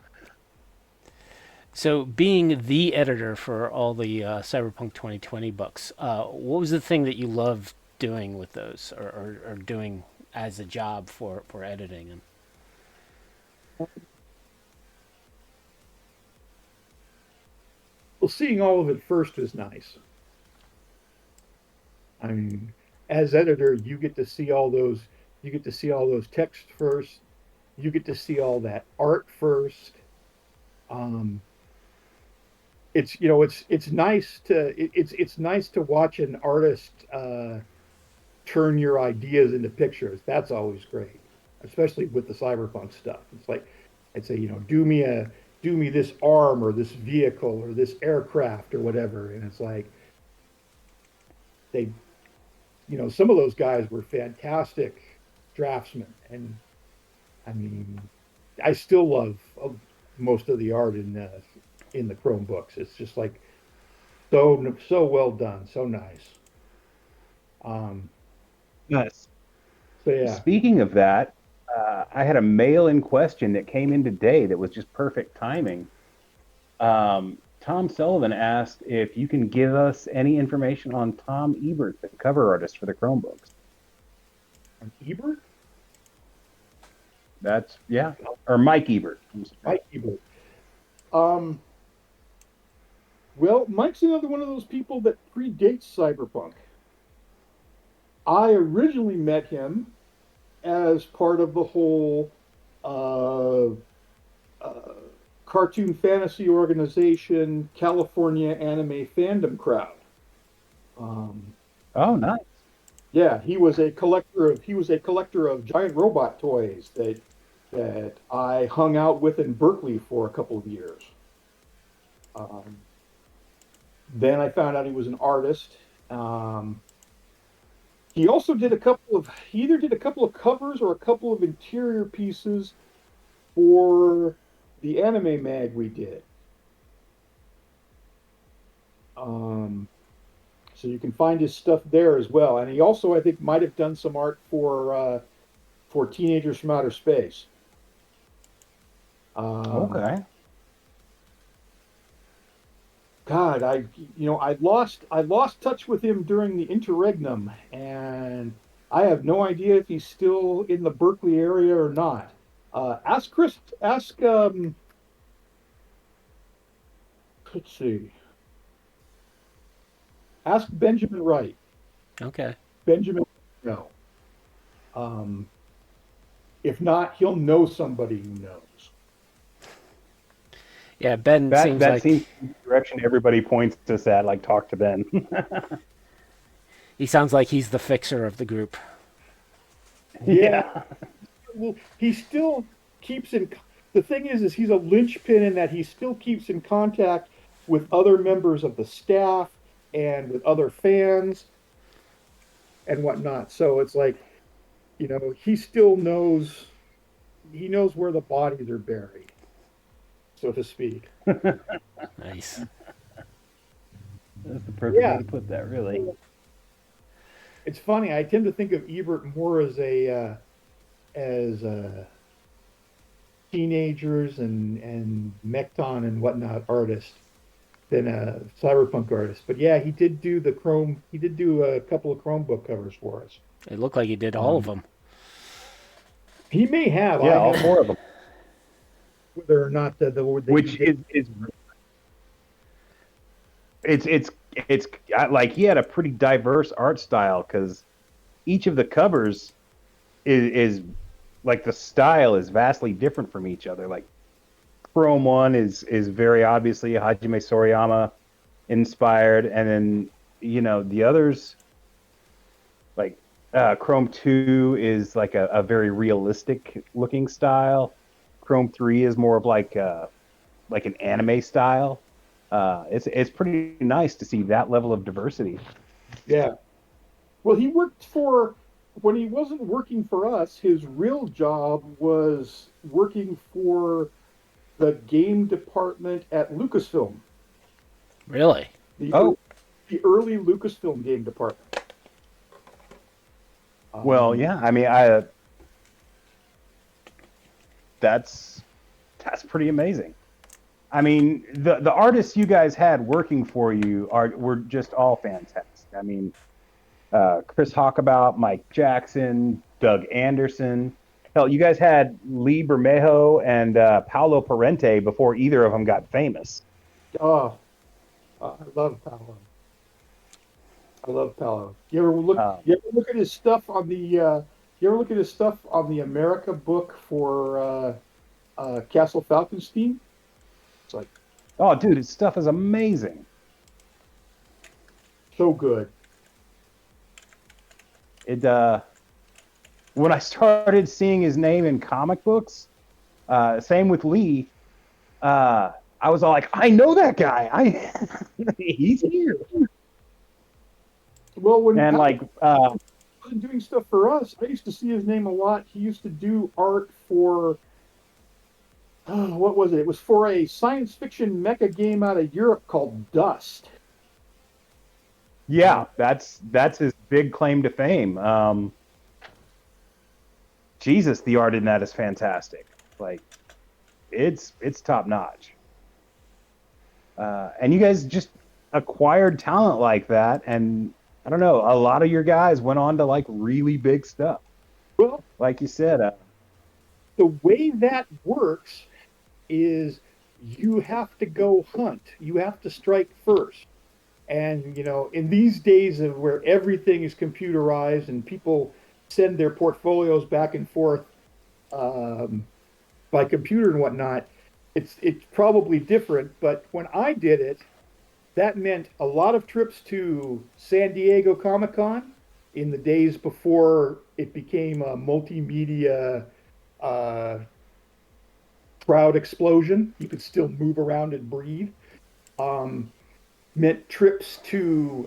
So, being the editor for all the Cyberpunk 2020 books, what was the thing that you loved doing with those, or doing as a job for editing them? Well, seeing all of it first was nice. I mean, as editor, you get to see all those texts first. You get to see all that art first. Um, it's nice it's nice to watch an artist turn your ideas into pictures. That's always great, especially with the cyberpunk stuff. It's like I'd say, do me this arm or this vehicle or this aircraft or whatever, and it's like they some of those guys were fantastic draftsmen, and I mean, I still love most of the art in the Chromebooks. It's just like so well done, so nice. Um, Yes. so yeah, Speaking of that, I had a mail-in question that came in today that was just perfect timing. Tom Sullivan asked if you can give us any information on Tom Ebert, the cover artist for the Chromebooks. Ebert. That's or Mike Ebert. Mike Ebert. Um, well, Mike's another one of those people that predates Cyberpunk. I originally met him as part of the whole uh, uh, cartoon fantasy organization California Anime Fandom crowd. Um, Oh, nice. yeah, he was a collector of giant robot toys that I hung out with in Berkeley for a couple of years. Um, then I found out he was an artist. Um, he also did he either did a couple of covers or a couple of interior pieces for the anime mag we did. Um, so you can find his stuff there as well. And he also, I think, might have done some art for Teenagers from Outer Space. Okay. God, I lost touch with him during the interregnum, and I have no idea if he's still in the Berkeley area or not. Ask Chris. Let's see. Ask Benjamin Wright. Okay. Benjamin, no. Um, if not, he'll know somebody who knows. Yeah, Ben seems That like seems the direction everybody points us at. Like, talk to Ben. he sounds like he's the fixer of the group. Yeah. Well, he still keeps in. The thing is he's a linchpin in that he still keeps in contact with other members of the staff and with other fans and whatnot. So it's like, he still knows. He knows where the bodies are buried, so to speak. Nice. That's the perfect way to put that, really. It's funny. I tend to think of Ebert more as as teenagers and Mekton and whatnot artist than a cyberpunk artist. But yeah, he did do the Chrome. He did do a couple of Chromebook covers for us. It looked like he did all of them. He may have. Yeah, all more of them. Whether or not Which is it's like he had a pretty diverse art style because each of the covers is like the style is vastly different from each other. Like Chrome One is very obviously Hajime Soriyama inspired, and then the others like Chrome 2 is like a very realistic looking style. Chrome 3 is more of like an anime style. It's pretty nice to see that level of diversity. Yeah. Well, when he wasn't working for us, his real job was working for the game department at Lucasfilm. Really? The early Lucasfilm game department. Well, yeah. I mean, that's pretty amazing. I mean, the artists you guys had working for you were just all fantastic. I mean, Chris Hockabout, Mike Jackson, Doug Anderson. Hell, you guys had Lee Bermejo and Paolo Parente before either of them got famous. Oh, I love Paolo. You ever look at his stuff on the? You ever look at his stuff on the America book for Castle Falkenstein? It's like, oh, dude, his stuff is amazing. So good. It when I started seeing his name in comic books, same with Lee, I was all like, I know that guy. He's here. Well, when and like wasn't doing stuff for us, I used to see his name a lot. He used to do art for what was it? It was for a science fiction mecha game out of Europe called Dust. Yeah, that's his big claim to fame. Jesus, the art in that is fantastic. Like, it's top notch. And you guys just acquired talent like that, and I don't know, a lot of your guys went on to like really big stuff. Well, like you said, the way that works is you have to go hunt. You have to strike first. And, in these days of where everything is computerized and people send their portfolios back and forth um, by computer and whatnot, it's probably different. But when I did it, that meant a lot of trips to San Diego Comic Con in the days before it became a multimedia uh, crowd explosion. You could still move around and breathe. Um, Meant trips to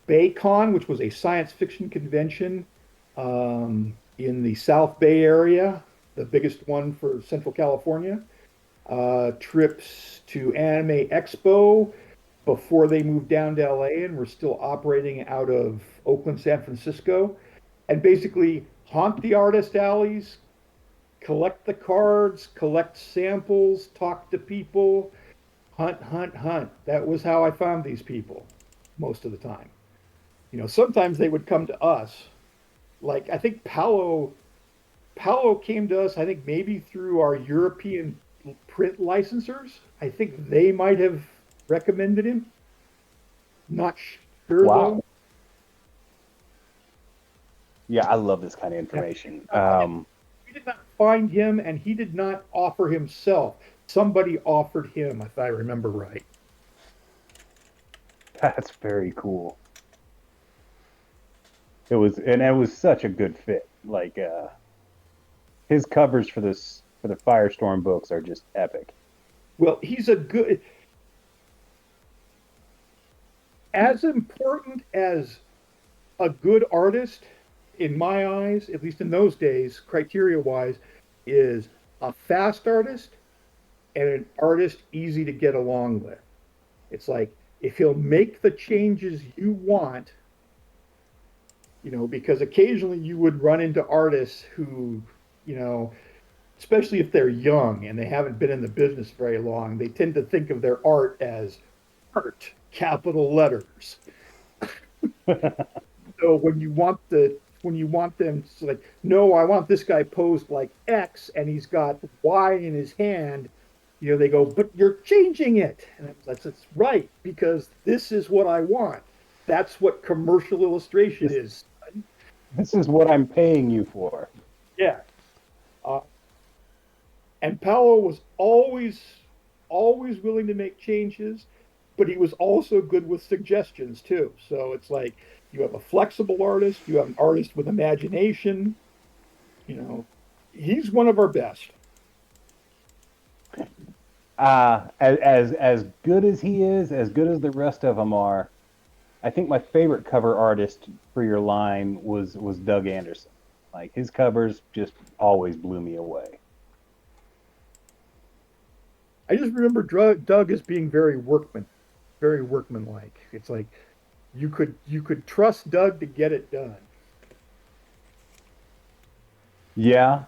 BayCon, which was a science fiction convention in the South Bay area, the biggest one for Central California. Trips to Anime Expo before they moved down to LA and were still operating out of Oakland, San Francisco, and basically haunt the artist alleys, collect the cards, collect samples, talk to people, hunt, hunt, hunt. That was how I found these people most of the time. Sometimes they would come to us. Like I think Paolo came to us, I think maybe through our European print licensors. I think they might have recommended him. Not sure though. Wow. Yeah, I love this kind of information. We did not find him, and he did not offer himself. Somebody offered him, if I remember right. That's very cool. It was such a good fit. Like his covers for the Firestorm books are just epic. Well, he's as important as a good artist, in my eyes, at least in those days, criteria wise, is a fast artist and an artist easy to get along with. It's like if he'll make the changes you want, because occasionally you would run into artists who, especially if they're young and they haven't been in the business very long, they tend to think of their art as art, capital letters. So when you want them to like, no, I want this guy posed like X and he's got Y in his hand, they go, but you're changing it. And that's right, because this is what I want. That's what commercial illustration is. This is what I'm paying you for. Yeah. And Paolo was always willing to make changes, but he was also good with suggestions too. So it's like you have a flexible artist, you have an artist with imagination. He's one of our best. As good as he is, as good as the rest of them are, I think my favorite cover artist for your line was Doug Anderson. Like his covers just always blew me away. I just remember Doug as being very workmanlike. It's like you could trust Doug to get it done. Yeah,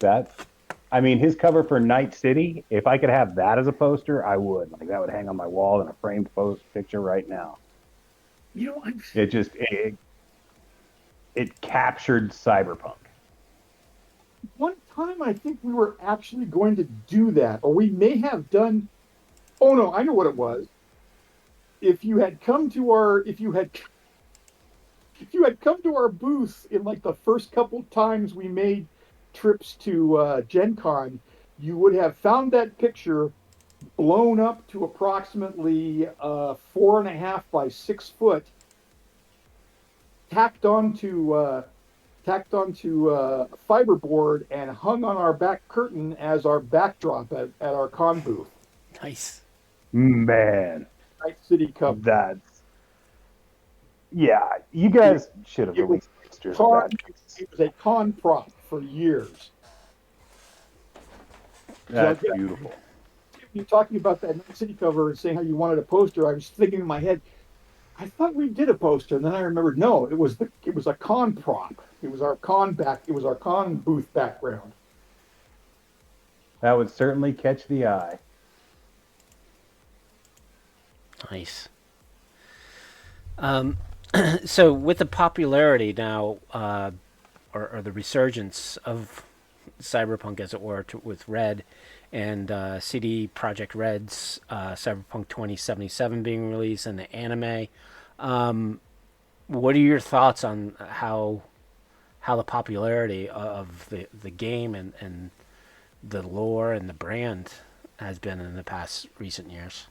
his cover for Night City, if I could have that as a poster, I would. Like that would hang on my wall in a framed picture right now. It captured cyberpunk. One time I think we were actually going to do that, or we may have done. Oh no, I know what it was. If you had come to our booth in like the first couple times we made trips to Gen Con, you would have found that picture blown up to approximately 4.5 by 6 foot, tacked onto fiberboard and hung on our back curtain as our backdrop at our con booth. Nice. Man. Night City Cup. You guys should have released posters of that. It was a con prop for years. That's beautiful. You talking about that Night City cover and saying how you wanted a poster, I was thinking in my head, I thought we did a poster, and then I remembered, no, it was a con prop. It was our con booth background. That would certainly catch the eye. Nice. So with the popularity now, or the resurgence of Cyberpunk, as it were, with Red, and CD Project Red's Cyberpunk 2077 being released, and the anime. What are your thoughts on how the popularity of the game and the lore and the brand has been in the past recent years?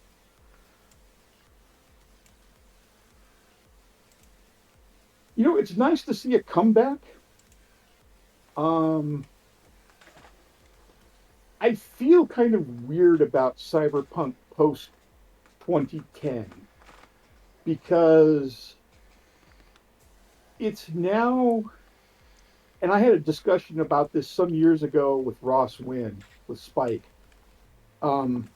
It's nice to see a comeback. Um, I feel kind of weird about Cyberpunk post 2010 because it's now, and I had a discussion about this some years ago with Ross Wynn with Spike. Um,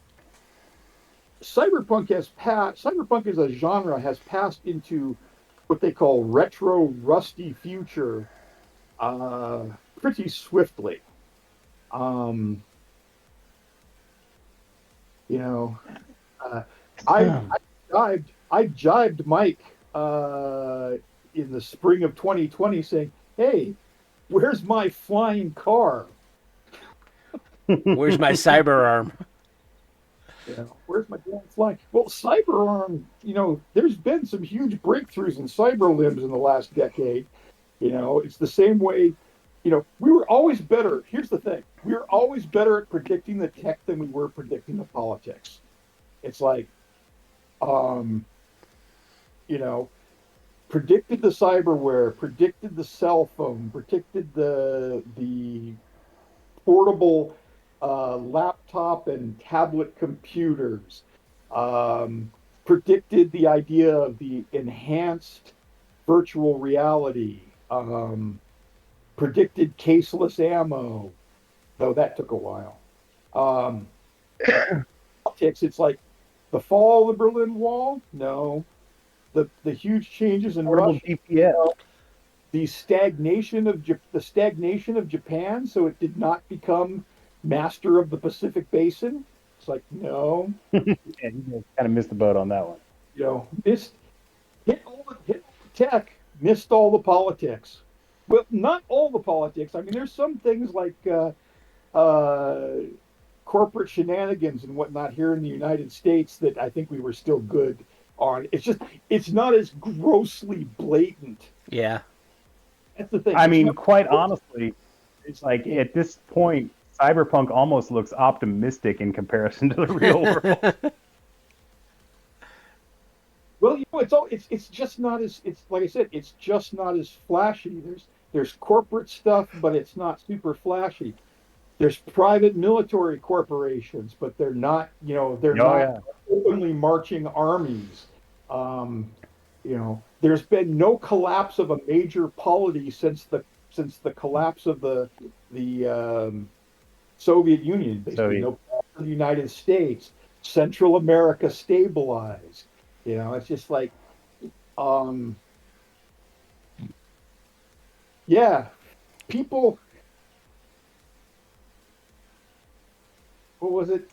Cyberpunk as a genre has passed into what they call retro rusty future uh, pretty swiftly. Um, you know, uh, I, I jibed Mike in the spring of 2020 saying, "Hey, where's my flying car? Where's my cyber arm? Where's my damn flying?" Well, CyberArm, there's been some huge breakthroughs in cyber limbs in the last decade. It's the same way. We were always better. Here's the thing: we were always better at predicting the tech than we were predicting the politics. It's like, um, you know, predicted the cyberware, predicted the cell phone, predicted the portable laptop and tablet computers, predicted the idea of the enhanced virtual reality, predicted caseless ammo, though that took a while. Um, Politics, it's like the fall of the Berlin Wall. No, the huge changes in Russia. DPS. The stagnation of Japan, so it did not become master of the Pacific Basin. It's like, no, Yeah, you kind of missed the boat on that one. missed hit all the tech, missed all the politics. Well, not all the politics. I mean, there's some things like corporate shenanigans and whatnot here in the United States that I think we were still good on. It's not as grossly blatant. Yeah. That's the thing. I mean, quite honestly, it's like at this point, Cyberpunk almost looks optimistic in comparison to the real world. Well, it's just not as, it's like I said, it's just not as flashy. There's corporate stuff, but it's not super flashy. There's private military corporations, but they're not, Yeah. openly marching armies. There's been no collapse of a major polity since the collapse of the Soviet Union. Basically, no collapse of the United States. Central America stabilized. It's just like, yeah, people. What was it?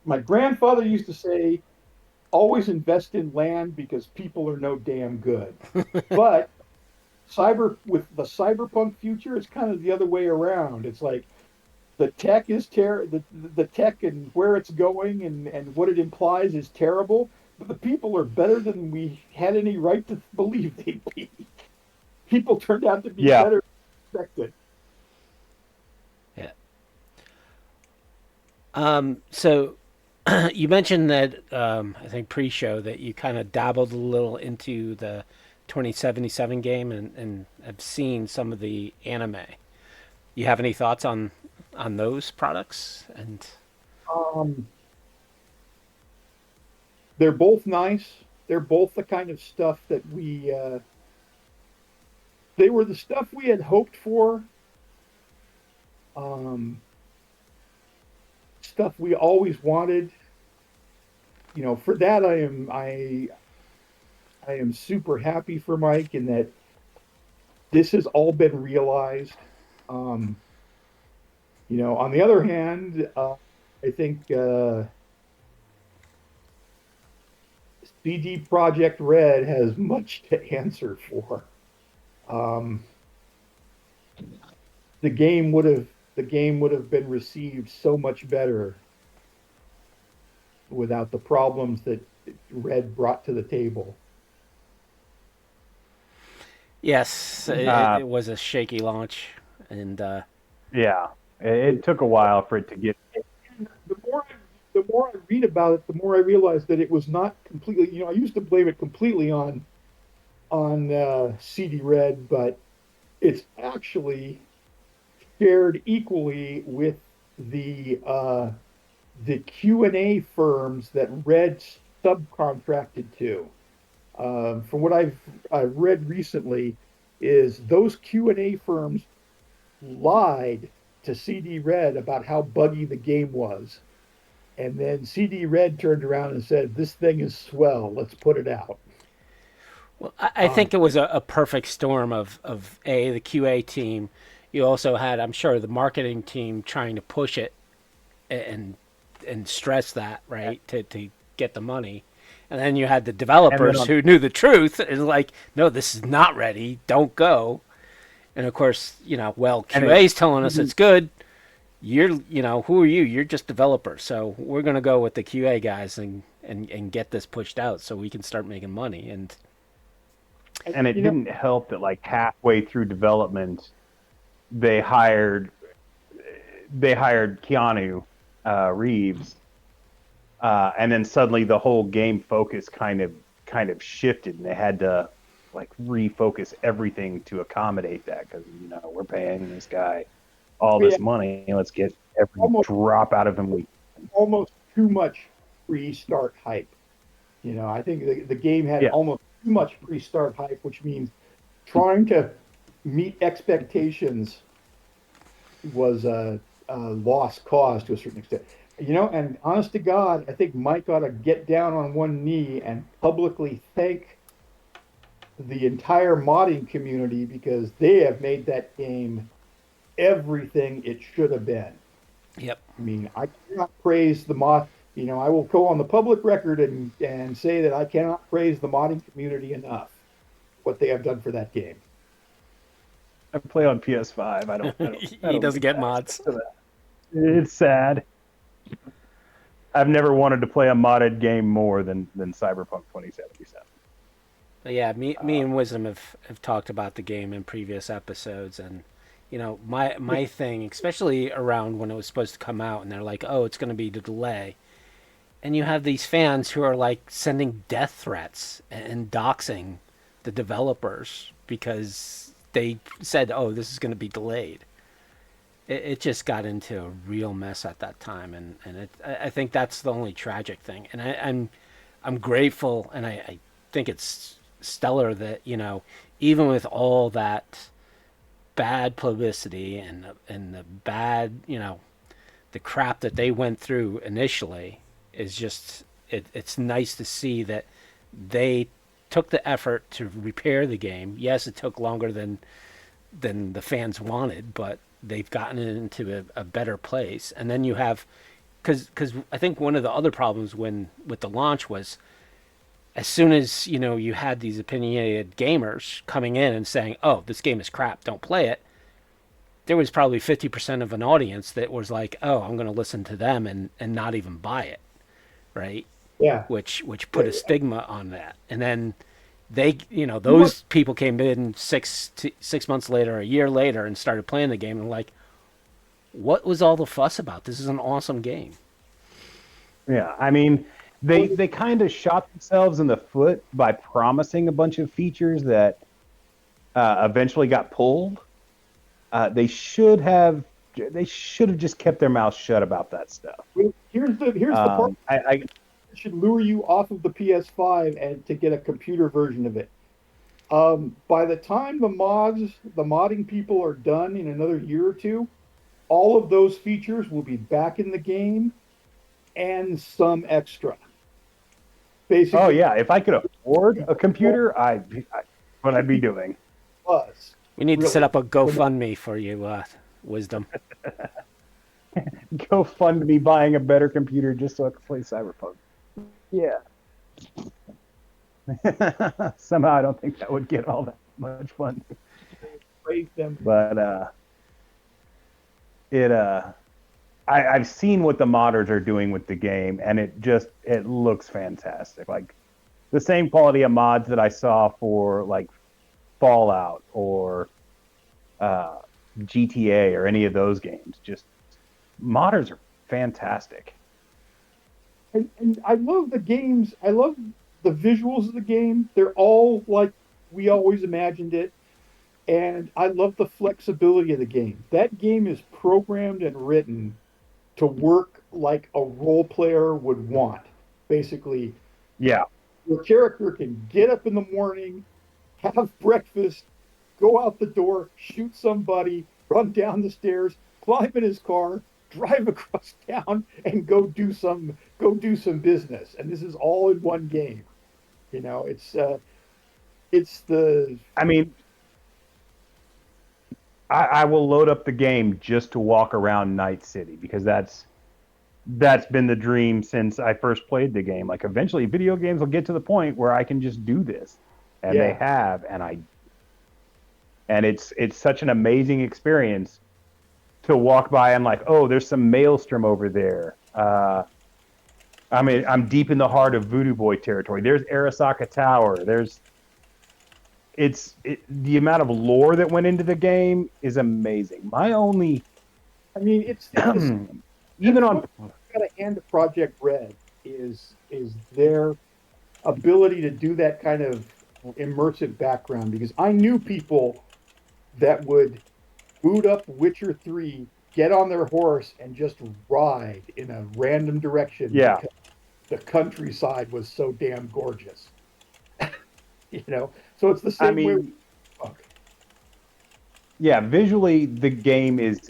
My grandfather used to say, always invest in land because people are no damn good. But with the cyberpunk future, it's kind of the other way around. It's like the tech is the tech and where it's going and what it implies is terrible, but the people are better than we had any right to believe they'd be. People turned out to be better than expected. Yeah. So you mentioned that I think pre-show that you kind of dabbled a little into the 2077 game and have seen some of the anime. You have any thoughts on those products? And they're both nice. They're both the kind of stuff that they were the stuff we had hoped for. Stuff we always wanted. For that I am super happy for Mike in that this has all been realized. On the other hand, I think CD Project Red has much to answer for. the game would have been received so much better without the problems that Red brought to the table. Yes, it was a shaky launch, and Yeah, it took a while for it to get. The more the more I read about it, the more I realize that it was not completely. I used to blame it completely on CD Red, but it's actually shared equally with the Q&A firms that Red subcontracted to. From what I've read recently, is those Q&A firms lied to CD Red about how buggy the game was, and then CD Red turned around and said, "This thing is swell. Let's put it out." well, I think it was a perfect storm of the QA team. You also had, I'm sure, the marketing team trying to push it and stress that, right, to get the money. And then you had the developers who knew the truth and like, no, this is not ready. Don't go. And of course, QA's telling us it's good. Who are you? You're just developers. So we're going to go with the QA guys and get this pushed out so we can start making money. And it didn't help that like halfway through development, they hired Keanu Reeves, and then suddenly the whole game focus kind of shifted, and they had to like refocus everything to accommodate that because we're paying this guy all this money. Let's get every drop out of him. Almost too much pre-start hype. I think the game had almost too much pre-start hype, which means trying to meet expectations was a lost cause to a certain extent. And honest to God, I think Mike ought to get down on one knee and publicly thank the entire modding community because they have made that game everything it should have been. Yep. I mean, I cannot praise the mod. I will go on the public record and say that I cannot praise the modding community enough. What they have done for that game. I play on PS5. I don't he doesn't get mods. It's sad. I've never wanted to play a modded game more than Cyberpunk 2077. But yeah, me and Wisdom have talked about the game in previous episodes, and my thing, especially around when it was supposed to come out, and they're like, oh, it's going to be the delay, and you have these fans who are like sending death threats and doxing the developers because they said, oh, this is going to be delayed. It just got into a real mess at that time, and I think that's the only tragic thing. And I'm grateful, and I think it's stellar that even with all that bad publicity and the bad the crap that they went through initially is just it's nice to see that they took the effort to repair the game. Yes, it took longer than the fans wanted, but they've gotten it into a better place. And then you have, because I think one of the other problems with the launch was, as soon as you had these opinionated gamers coming in and saying, "Oh, this game is crap, don't play it," there was probably 50% of an audience that was like, "Oh, I'm going to listen to them and not even buy it," right? Yeah. Which put a stigma on that, and then they, those people came in 6 months later, a year later, and started playing the game and like, what was all the fuss about? This is an awesome game. Yeah, I mean, they kind of shot themselves in the foot by promising a bunch of features that eventually got pulled. They should have just kept their mouth shut about that stuff. Here's the part. It should lure you off of the PS5 and to get a computer version of it. By the time the modding people are done in another year or two, all of those features will be back in the game and some extra. Basically, oh yeah, if I could afford a computer, what I'd be doing. We need to set up a GoFundMe for you, Wisdom. GoFundMe buying a better computer just so I can play Cyberpunk. Yeah. Somehow I don't think that would get all that much fun. But it I've seen what the modders are doing with the game, and it looks fantastic. Like the same quality of mods that I saw for like Fallout or uh, GTA or any of those games. Just modders are fantastic. And I love the games. I love the visuals of the game. They're all like we always imagined it. And I love the flexibility of the game. That game is programmed and written to work like a role player would want. Basically, Yeah, your character can get up in the morning, have breakfast, go out the door, shoot somebody, run down the stairs, climb in his car, drive across town, and go do some business. And this is all in one game. It's the I mean, I will load up the game just to walk around Night City because that's been the dream since I first played the game. Like eventually, video games will get to the point where I can just do this, and they yeah. have, and it's such an amazing experience to walk by and like, oh, there's some maelstrom over there. I mean, I'm deep in the heart of Voodoo Boy territory. There's Arasaka Tower. The amount of lore that went into the game is amazing. My only I mean, it's this even on got to hand to Project Red is their ability to do that kind of immersive background because I knew people that would boot up Witcher 3, get on their horse and just ride in a random direction yeah, because the countryside was so damn gorgeous. So it's the I same way with mean, Punk. yeah, visually the game is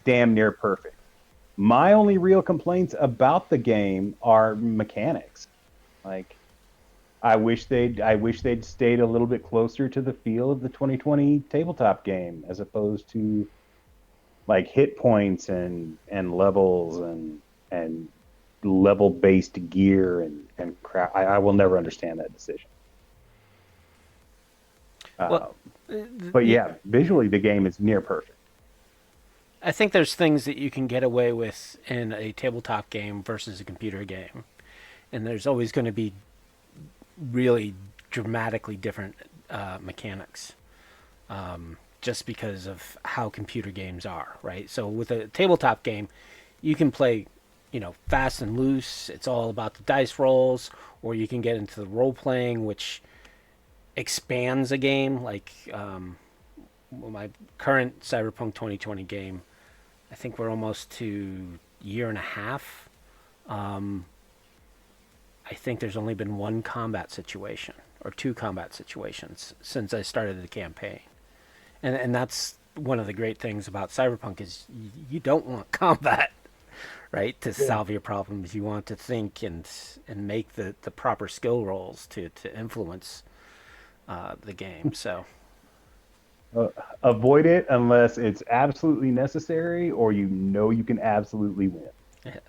damn near perfect. My only real complaints about the game are mechanics. Like I wish they'd stayed a little bit closer to the feel of the 2020 tabletop game as opposed to like hit points and levels and level based gear and crap. I will never understand that decision. Uh, Well, but yeah, visually the game is near perfect. I think there's things that you can get away with in a tabletop game versus a computer game, and there's always going to be really dramatically different mechanics, just because of how computer games are, right? So with a tabletop game, you can play, fast and loose. It's all about the dice rolls, or you can get into the role playing, which expands a game. Like my current Cyberpunk 2020 game, I think we're almost to year and a half. Um, I think there's only been one combat situation or two combat situations since I started the campaign, and that's one of the great things about Cyberpunk is you don't want combat, right? To Yeah. solve your problems, you want to think and make the proper skill rolls to influence the game. So Uh, Avoid it unless it's absolutely necessary or you know you can absolutely win. yeah.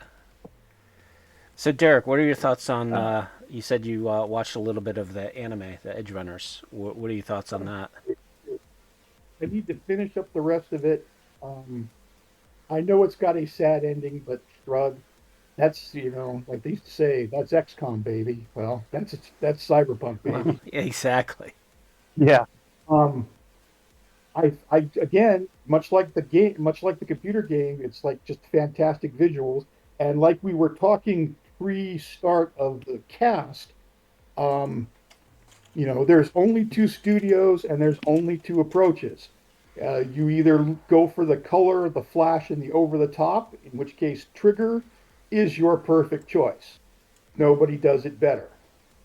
So Derek, what are your thoughts on? Uh, You said you watched a little bit of the anime, the edgerunners. What are your thoughts on that? I need to finish up the rest of it. Um, I know it's got a sad ending, but shrug. That's like they used to say, that's XCOM, baby. Well, that's Cyberpunk, Well, baby. exactly. yeah, Um, I again, much like the game, much like the computer game, it's like just fantastic visuals. And like we were talking pre-start of the cast, um, there's only two studios and there's only two approaches. You either go for the color, the flash, and the over the top, in which case Trigger is your perfect choice. Nobody does it better.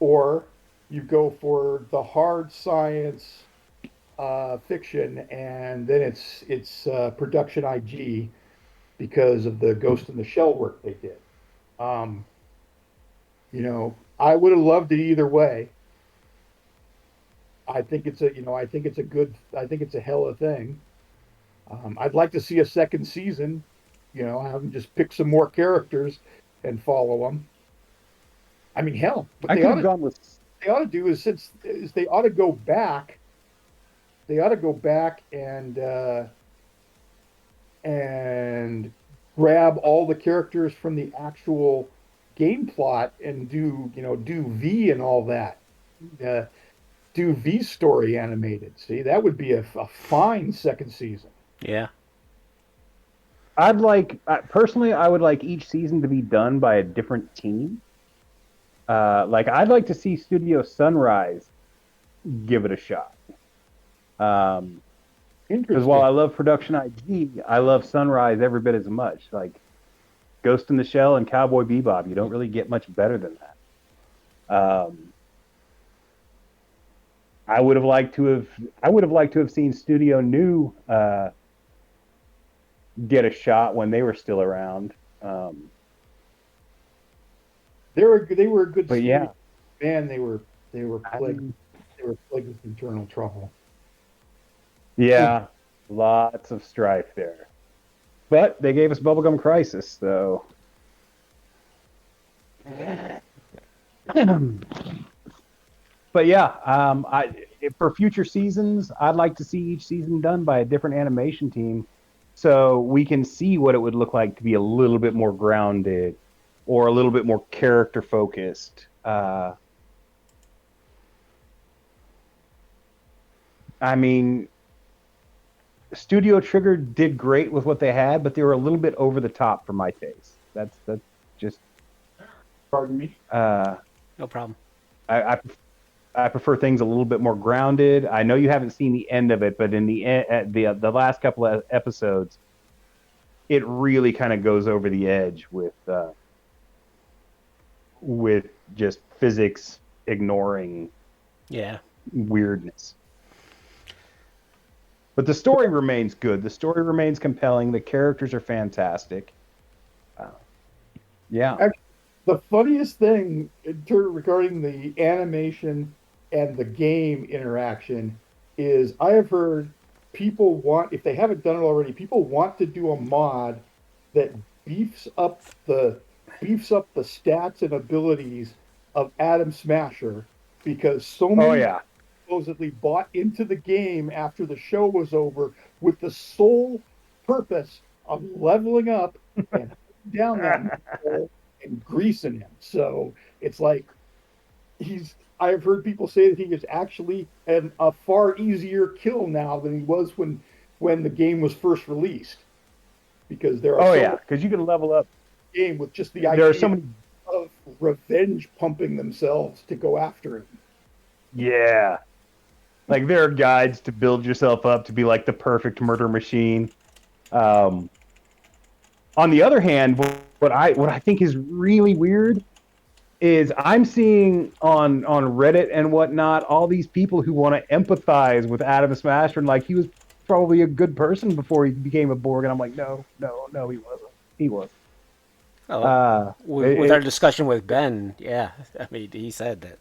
Or you go for the hard science fiction, and then it's production IG because of the Ghost in the Shell work they did. Um, I would have loved it either way. I think it's a hell of a thing. I'd like to see a second season. Have them just pick some more characters and follow them. I mean, hell, what I could have gone with. they ought to do is they ought to go back. They ought to go back and grab all the characters from the actual game plot and do V and all that. Uh, do V story animated. See, that would be a fine second season. Yeah. Personally, I would like each season to be done by a different team. Like I'd like to see Studio Sunrise give it a shot. Because while I love Production IG, I love Sunrise every bit as much. Like Ghost in the Shell and Cowboy Bebop, you don't really get much better than that. I would have liked to have seen Studio New get a shot when they were still around. They were a good But studio. yeah, Man, they were plagued with internal trouble. Yeah, lots of strife there. But they gave us Bubblegum Crisis, so. But yeah, for future seasons, I'd like to see each season done by a different animation team, so we can see what it would look like to be a little bit more grounded, or a little bit more character focused. I mean, Studio Trigger did great with what they had, but they were a little bit over the top for my taste. That's just. Pardon me. No problem. I prefer things a little bit more grounded. I know you haven't seen the end of it, but in the last couple of episodes, it really kind of goes over the edge with just physics ignoring weirdness. But the story remains good. The story remains compelling. The characters are fantastic. Yeah. Actually, the funniest thing regarding the animation and the game interaction is I have heard people want, if they haven't done it already, people want to do a mod that beefs up the stats and abilities of Adam Smasher, because so many supposedly bought into the game after the show was over with the sole purpose of leveling up and down that and greasing him. So it's like I've heard people say that he is actually a far easier kill now than he was when the game was first released, because there are because you can level up game with just the idea of revenge pumping themselves to go after him. Yeah. Like there are guides to build yourself up to be like the perfect murder machine. On the other hand, what I think is really weird is I'm seeing on Reddit and whatnot all these people who want to empathize with Adam Smasher and like he was probably a good person before he became a Borg, and I'm like, no, he wasn't. He wasn't. With our discussion with Ben, I mean, he said that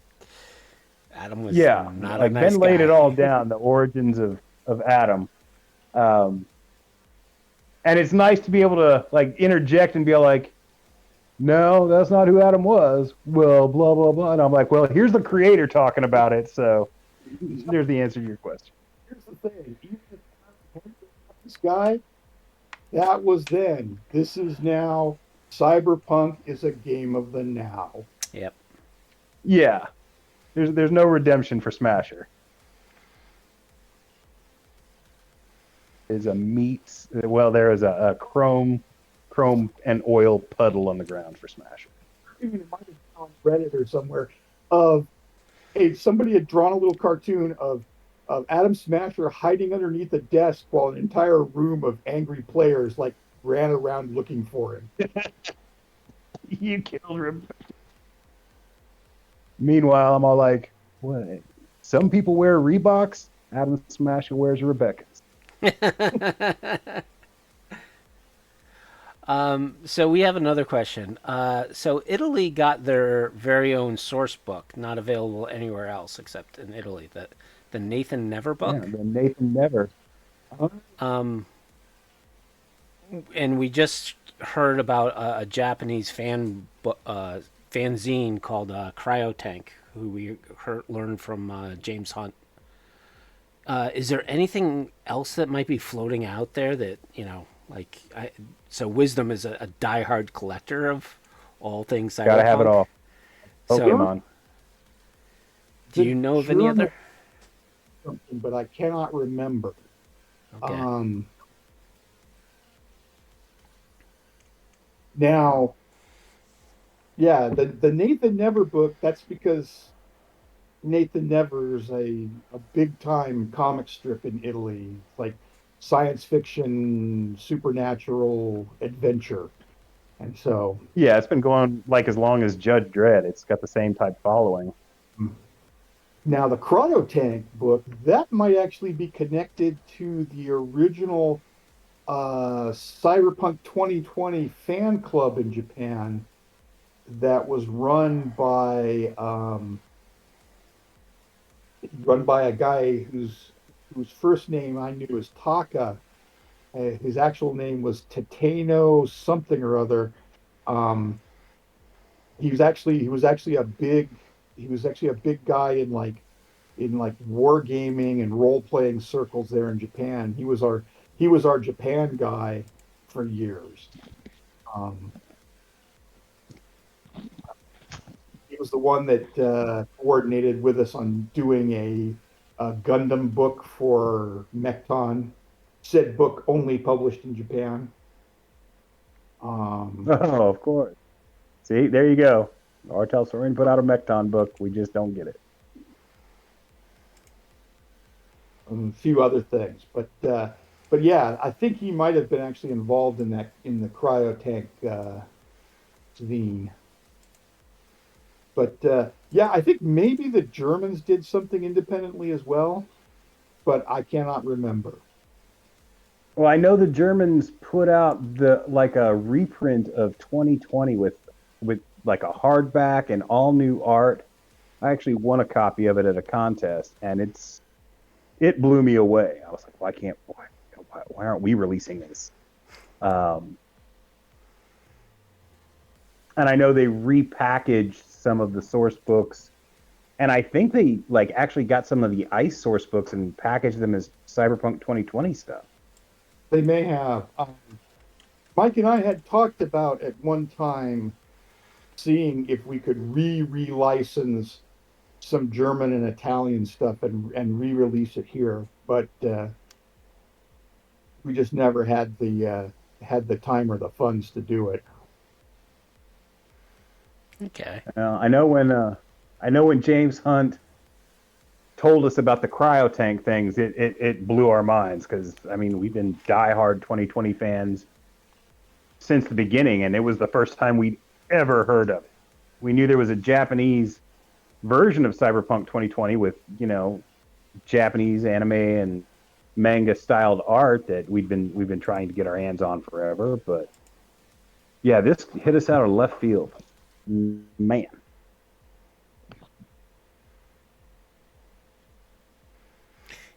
Adam was not like a nice Ben guy. laid it all down, the origins of Adam. And it's nice to be able to like interject and be like, no, that's not who Adam was. Well, blah, blah, blah. And I'm like, well, here's the creator talking about it. So there's the answer to your question. Here's the thing. Even if this guy, that was then. This is now. Cyberpunk is a game of the now. Yep. Yeah. There's no redemption for Smasher. There is a chrome and oil puddle on the ground for Smasher. Even it might have been on Reddit or somewhere of somebody had drawn a little cartoon of Adam Smasher hiding underneath a desk while an entire room of angry players like ran around looking for him. You killed him. Meanwhile, I'm all like, what? Some people wear Reeboks. Adam Smasher wears Rebecca's. So we have another question. So Italy got their very own source book, not available anywhere else except in Italy. The Nathan Never book. Yeah, the Nathan Never. And we just heard about a Japanese fanzine called Cryotank, who we learned from James Hunt. Is there anything else that might be floating out there that Like, so Wisdom is a diehard collector of all things Gotta have it cyberpunk. all. So, Sure, Pokemon. do you know of any German other? something, but I cannot remember. Okay. Um, Now, yeah, the Nathan Never book. That's because Nathan Never's a big time comic strip in Italy. It's like science fiction, supernatural adventure, and so Yeah, it's been going like as long as Judge Dredd. It's got the same type following. now the Chrono Tank book that might actually be connected to the original Cyberpunk 2020 fan club in Japan that was run by a guy whose first name I knew was Taka. His actual name was Tateno something or other. Um, he was actually a big guy in like wargaming and role playing circles there in Japan. He was our Japan guy for years. Um, he was the one that coordinated with us on doing a Gundam book for Mechton. Said book only published in Japan. Um, Oh, of course. See, there you go. Artel Sorin put out a Mecton book. We just don't get it. a few other things, but yeah, I think he might have been actually involved in that in the cryotank zine. But yeah, I think maybe the Germans did something independently as well, but I cannot remember. Well, I know the Germans put out the like a reprint of 2020 with like a hardback and all new art. I actually won a copy of it at a contest, and it blew me away. I was like, why aren't we releasing this? Um, and I know they repackaged some of the source books, and I think they like actually got some of the ICE source books and packaged them as Cyberpunk 2020 stuff. They may have. Mike and I had talked about at one time seeing if we could relicense some German and Italian stuff and re-release it here, but we just never had the time or the funds to do it. Okay. I know when James Hunt told us about the cryotank things, it blew our minds because I mean we've been diehard 2020 fans since the beginning, and it was the first time we'd ever heard of it. We knew there was a Japanese version of Cyberpunk 2020 with Japanese anime and manga styled art that we've been trying to get our hands on forever, but yeah, this hit us out of left field, man.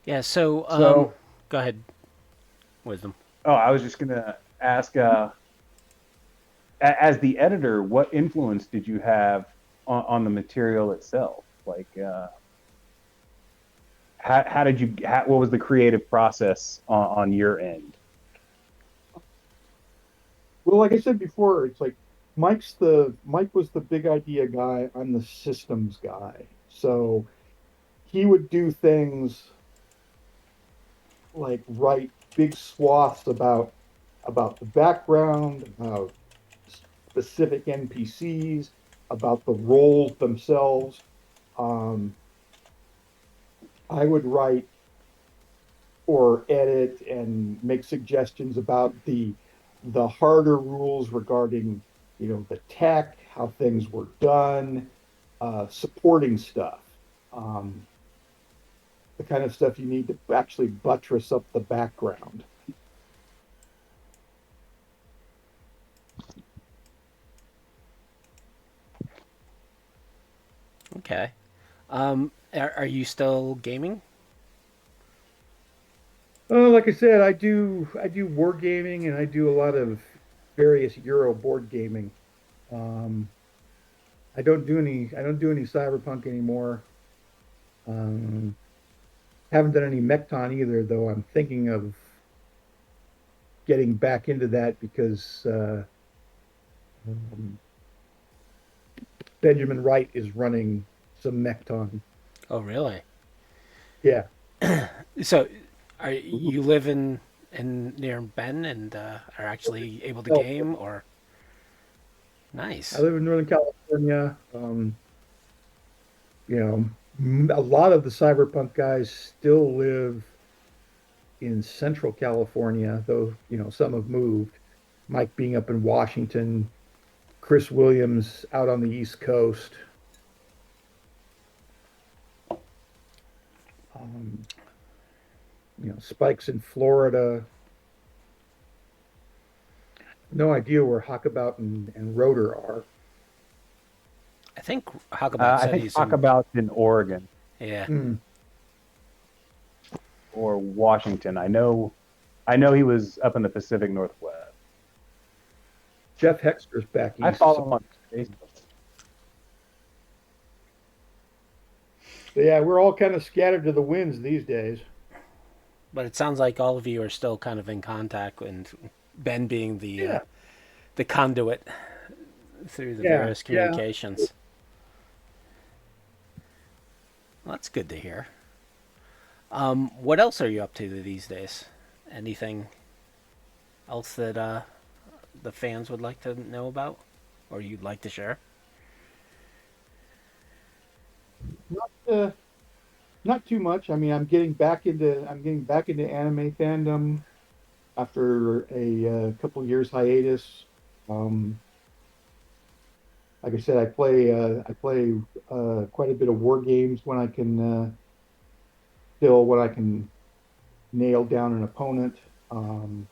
Yeah. So, So, go ahead, Wisdom. oh, I was just gonna ask, as the editor, what influence did you have on the material itself? Like, how did you? What was the creative process on your end? Well, like I said before, it's like Mike was the big idea guy. I'm the systems guy. So he would do things like write big swaths about the background, about specific NPCs, about the roles themselves. Um, I would write or edit and make suggestions about the harder rules regarding the tech, how things were done, supporting stuff, um, the kind of stuff you need to actually buttress up the background. Okay. Are you still gaming? Like I said, I do wargaming and I do a lot of various Euro board gaming. Um, I don't do any cyberpunk anymore. Um, haven't done any Mechton either, though I'm thinking of getting back into that because um, Benjamin Wright is running some Mechton. Oh, really? Yeah. So, are you live in near Ben and are actually able to Oh, game or I nice? live in Northern California. A lot of the cyberpunk guys still live in Central California, though, some have moved. Mike being up in Washington, Chris Williams out on the East Coast. Um, Spike's in Florida. No idea where Hockabout and Rotor are. I think Huckabout I said think he's in. Walkabout's in Oregon Yeah, Mm. or Washington. I know he was up in the Pacific Northwest. Jeff Hexter's back I east. follow him on Facebook. So yeah, we're all kind of scattered to the winds these days. but it sounds like all of you are still kind of in contact, and Ben being Yeah, the conduit through the yeah, various yeah. communications. Well, that's good to hear. What else are you up to these days? Anything else that the fans would like to know about, or you'd like to share? Not not too much. I mean, I'm getting back into anime fandom after a couple years hiatus. Um, like I said, I play quite a bit of war games when I can still when I can nail down an opponent. Um,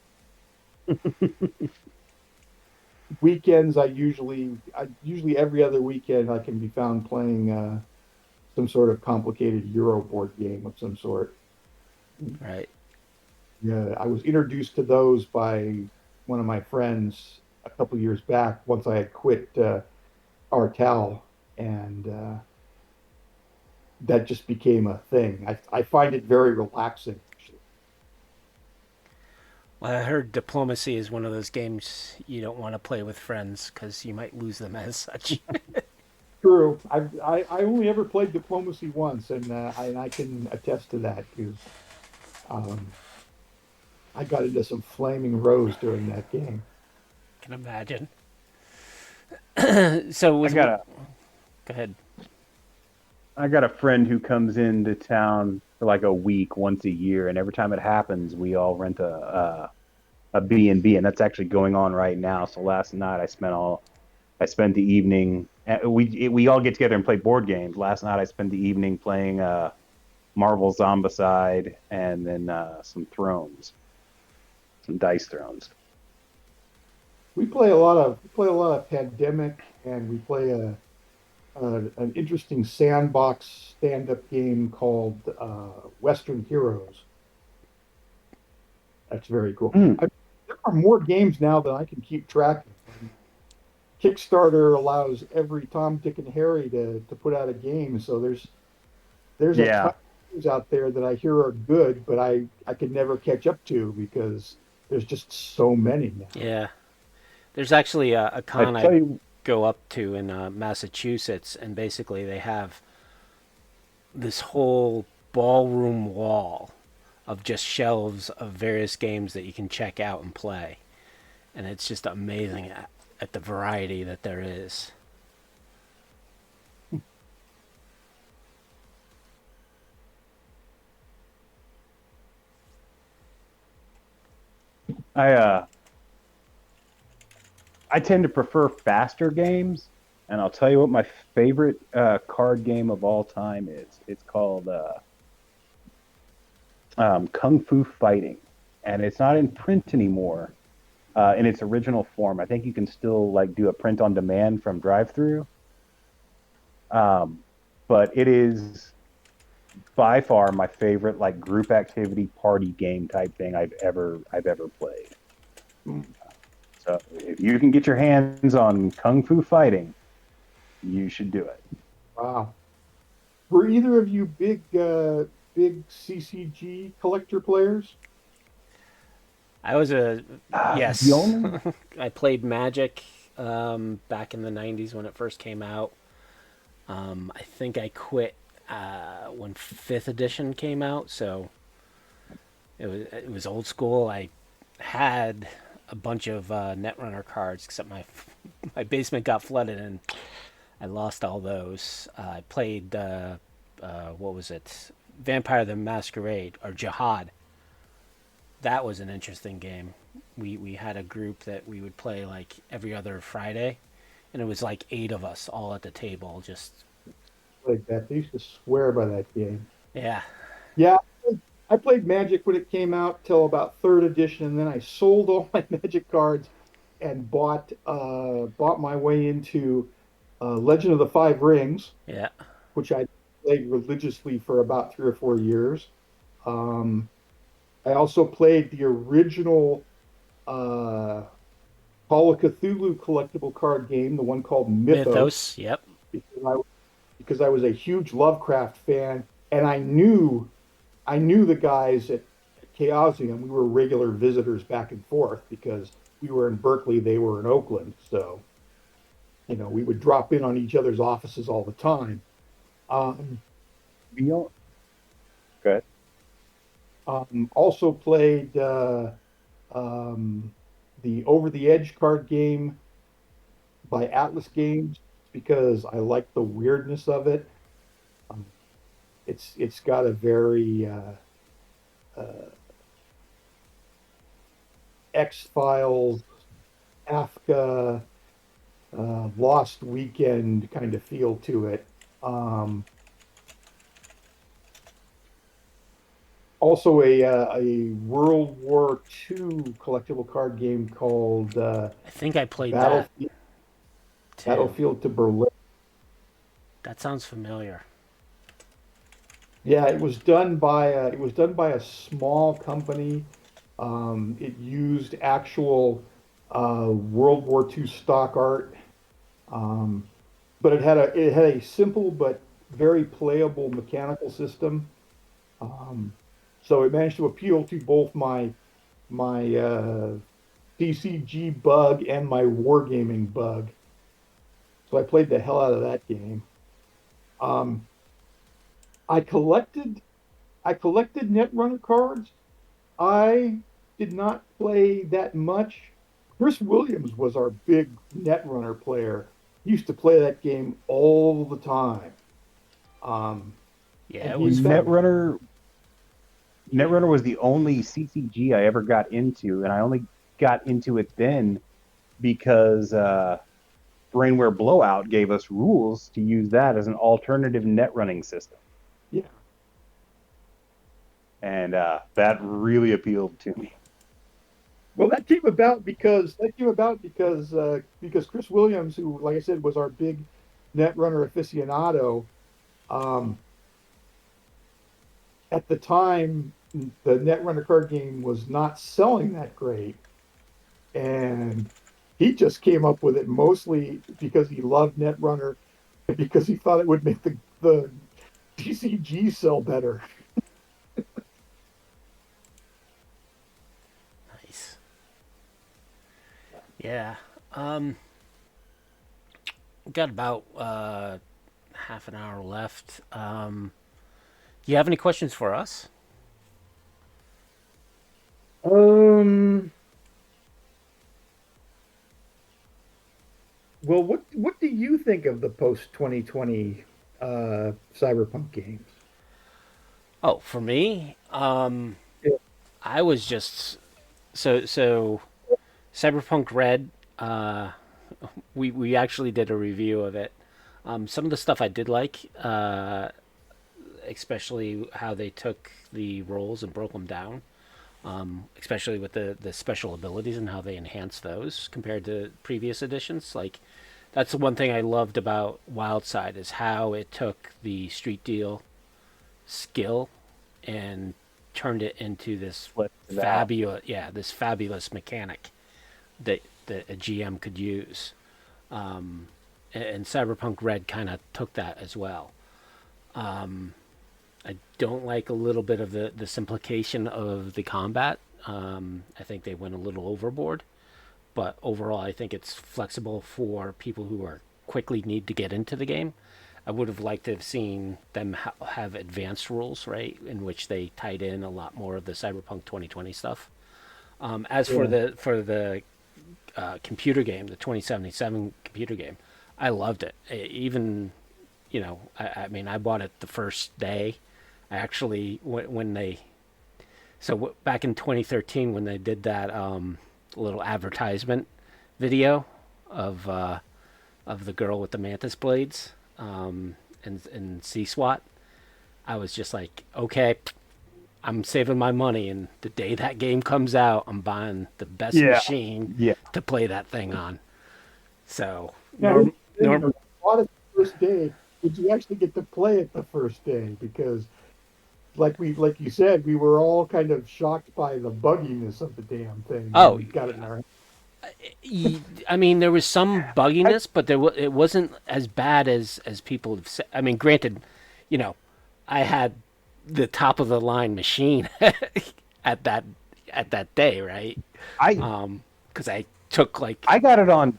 Weekends, I usually every other weekend I can be found playing some sort of complicated Euro board game of some sort. Right. Yeah, I was introduced to those by one of my friends a couple years back once I had quit Artel, and that just became a thing. I find it very relaxing, actually. Well, I heard diplomacy is one of those games you don't want to play with friends because you might lose them as such. True. I only ever played diplomacy once, and I can attest to that because um, I got into some flaming rows during that game. Can imagine. So I with got a go ahead. I got a friend who comes into town for like a week once a year, and every time it happens, we all rent a B and B, and that's actually going on right now. So last night I spent the evening. We all get together and play board games. Last night I spent the evening playing Marvel Zombicide and then some dice thrones. We play a lot of Pandemic, and we play an interesting sandbox stand-up game called Western Heroes. That's very cool. Mm, There are more games now than I can keep track of. Kickstarter allows every Tom, Dick, and Harry to put out a game, so there's a ton yeah, of games out there that I hear are good, but I could never catch up to because there's just so many now. Yeah, there's actually a I con I tell you, go up to in Massachusetts, and basically they have this whole ballroom wall of just shelves of various games that you can check out and play, and it's just amazing at the variety that there is. I uh, I tend to prefer faster games, and I'll tell you what my favorite card game of all time is. It's called Kung Fu Fighting, and it's not in print anymore in its original form. I think you can still like do a print on demand from drive-through, um, but it is by far my favorite like group activity party game type thing I've ever played. Mm, So if you can get your hands on Kung Fu Fighting, you should do it. wow. Were either of you big CCG collector players? I was a The yes. only I played Magic back in the '90s when it first came out. I think I quit when fifth edition came out, so it was old school. I had a bunch of Netrunner cards, except my my basement got flooded and I lost all those. I played what was it, Vampire the Masquerade or Jihad. That was an interesting game. We had a group that we would play like every other Friday, and it was like eight of us all at the table. Just Like that. They used to swear by that game. yeah, Yeah, I played Magic when it came out till about third edition, and then I sold all my Magic cards and bought my way into Legend of the Five Rings, yeah. which I played religiously for about 3 or 4 years. Um, I also played the original uh, Call of Cthulhu collectible card game, the one called Mythos, Mythos. Yep. because I, because I was a huge Lovecraft fan, and I knew the guys at Chaosium. We were regular visitors back and forth because we were in Berkeley, they were in Oakland. So, we would drop in on each other's offices all the time. Um, the o- good. Also played um, the Over the Edge card game by Atlas Games because I like the weirdness of it. Um, it's got a very uh, X-Files, Afka, Lost Weekend kind of feel to it. Um, Also a World War II collectible card game called I think I played that Battlefield too. Battlefield to Berlin. That sounds familiar. Yeah, it was done by a small company. It used actual World War II stock art, um, but it had a simple but very playable mechanical system. Um, so it managed to appeal to both my TCG bug and my wargaming bug. So I played the hell out of that game. Um, I collected I collected Netrunner cards. I did not play that much. Chris Williams was our big Netrunner player. He used to play that game all the time. Um, Yeah, and it he was spent fun. Netrunner was the only CCG I ever got into, and I only got into it then because Brainware Blowout gave us rules to use that as an alternative net running system, yeah. and that really appealed to me. Well, that came about because Chris Williams, who, like I said, was our big Netrunner aficionado, um, at the time the Netrunner card game was not selling that great, and he just came up with it mostly because he loved Netrunner and because he thought it would make the TCG sell better. Nice. Yeah. Um, got about half an hour left. Do you have any questions for us? Um, well, what do you think of the post 2020 Cyberpunk games? Oh, for me, Yeah. I was just so Cyberpunk Red. We actually did a review of it. Some of the stuff I did like, especially how they took the roles and broke them down. Especially with the special abilities and how they enhanced those compared to previous editions. Like that's the one thing I loved about Wildside is how it took the street deal skill and turned it into this Flip it out. fabulous, yeah, this fabulous mechanic that a GM could use. And Cyberpunk Red kind of took that as well. I don't like a little bit of the simplification of the combat. I think they went a little overboard, but overall, I think it's flexible for people who are quickly need to get into the game. I would have liked to have seen them have advanced rules, right, in which they tied in a lot more of the Cyberpunk 2020 stuff. As for Yeah. the computer game, the 2077 computer game, I loved it. Even, I mean, I bought it the first day. I actually, when they, so back in 2013 when they did that little advertisement video of the girl with the mantis blades and Sea SWAT, I was just like, okay, I'm saving my money, and the day that game comes out, I'm buying the best Yeah. machine Yeah. to play that thing on. So Now, you norm know, you bought it the first day. Did you actually get to play it the first day? Because, like you said, we were all kind of shocked by the bugginess of the damn thing when oh, we got it in our. I mean, there was some I, bugginess, but it wasn't as bad as people have said. I mean, granted, you know, I had the top of the line machine at that day, right? I, Because I took like I got it on.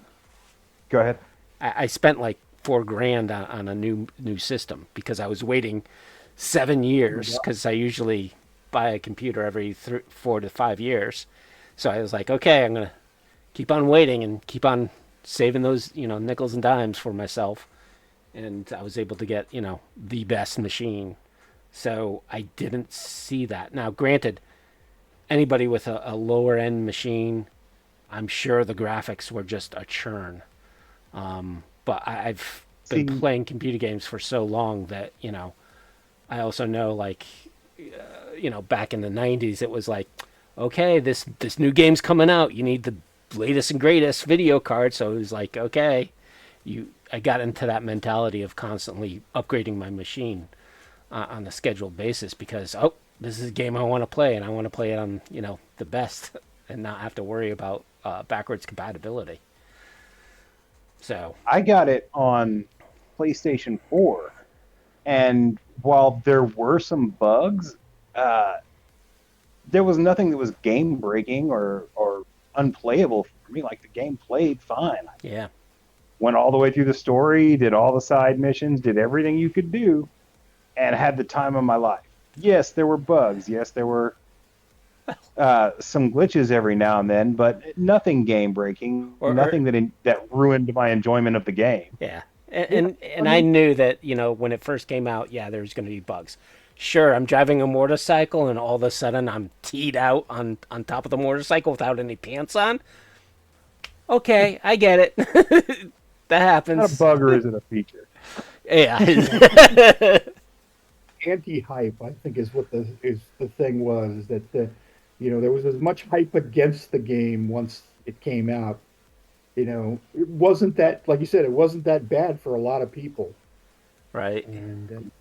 Go ahead. I spent like $4,000 on a new system because I was waiting 7 years because I usually buy a computer every 4 to 5 years. So I was like, okay, I'm gonna keep on waiting and keep on saving those nickels and dimes for myself, and I was able to get the best machine. So I didn't see that. Now, granted, anybody with a lower end machine, I'm sure the graphics were just a churn. But I've been See, playing computer games for so long that I also know, like, back in the '90s, it was like, okay, this new game's coming out. You need the latest and greatest video card. So it was like, okay, I got into that mentality of constantly upgrading my machine on a scheduled basis because this is a game I want to play, and I want to play it on the best and not have to worry about backwards compatibility. So I got it on PlayStation 4, and while there were some bugs, uh, there was nothing that was game breaking or unplayable for me. Like the game played fine. I yeah, went all the way through the story, did all the side missions, did everything you could do, and had the time of my life. Yes, there were bugs. Yes, there were some glitches every now and then, but nothing game breaking, or nothing that ruined my enjoyment of the game. yeah, Yeah, and I knew that when it first came out, yeah, there's going to be bugs. Sure, I'm driving a motorcycle, and all of a sudden I'm teed out on top of the motorcycle without any pants on. Okay, I get it. That Not a happens. bug, or is it a feature? Yeah. Anti-hype, I think, is what the thing was that there was as much hype against the game once it came out. It wasn't that, like you said, it wasn't that bad for a lot of people, Right. and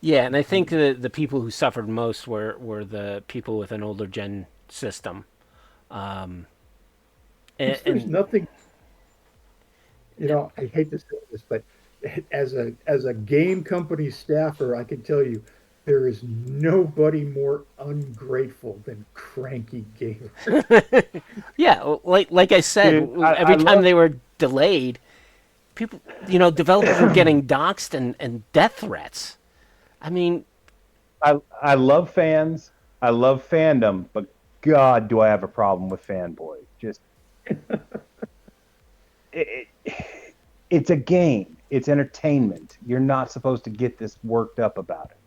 Yeah, and I think the people who suffered most were the people with an older gen system. Um, there's and nothing. I hate to say this, but as a game company staffer, I can tell you there is nobody more ungrateful than cranky gamers. yeah, like I said, Dude, I every time love they were delayed, people, developers were getting doxxed and death threats. I mean, I love fans. I love fandom, but God, do I have a problem with fanboys? Just it, it's a game. It's entertainment. You're not supposed to get this worked up about it.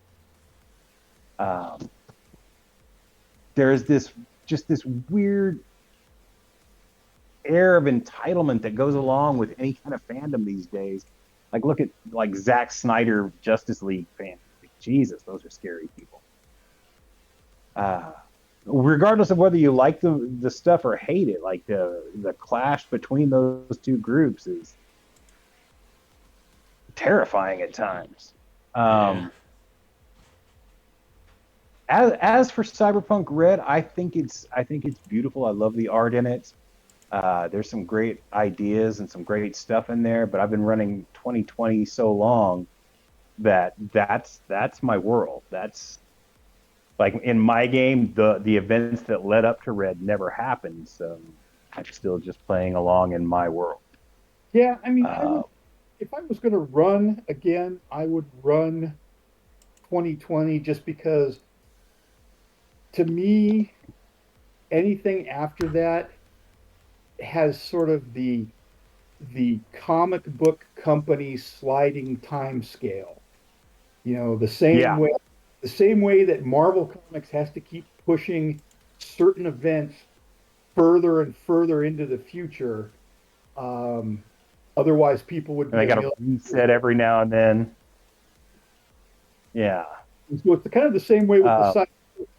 There's this weird air of entitlement that goes along with any kind of fandom these days. Like look at like Zack Snyder Justice League fans. Jesus, those are scary people. Regardless of whether you like the stuff or hate it, like the clash between those two groups is terrifying at times. yeah. As for Cyberpunk Red, I think it's beautiful. I love the art in it. There's some great ideas and some great stuff in there. But I've been running 2020 so long that's my world. like in my game, the events that led up to Red never happened. So I'm still just playing along in my world. Yeah, I mean, I Uh, would, if I was going to run again, I would run 2020 just because to me, anything after that has sort of the comic book company sliding time scale. You know, yeah, the same way that Marvel Comics has to keep pushing certain events further and further into the future. Um, Otherwise, people would and be they a got to million years reset old. every now and then. Yeah. And so it's kind of the same way with the Uh,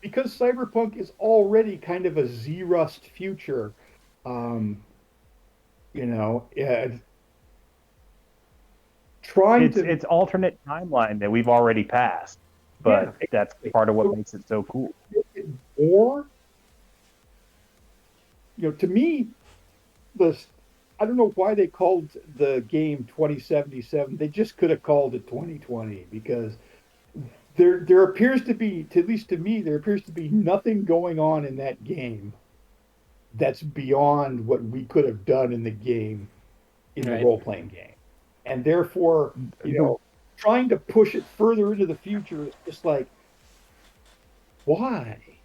because Cyberpunk is already kind of a Z-Rust future. Um, yeah, trying to it's alternate timeline that we've already passed, yeah, but that's part of what makes it so cool. more to me, the I don't know why they called the game 2077. They just could have called it 2020 because there appears to be, at least to me, there appears to be nothing going on in that game that's beyond what we could have done in the game in the Right. role playing game. And therefore, The trying to push it further into the future is just like, why?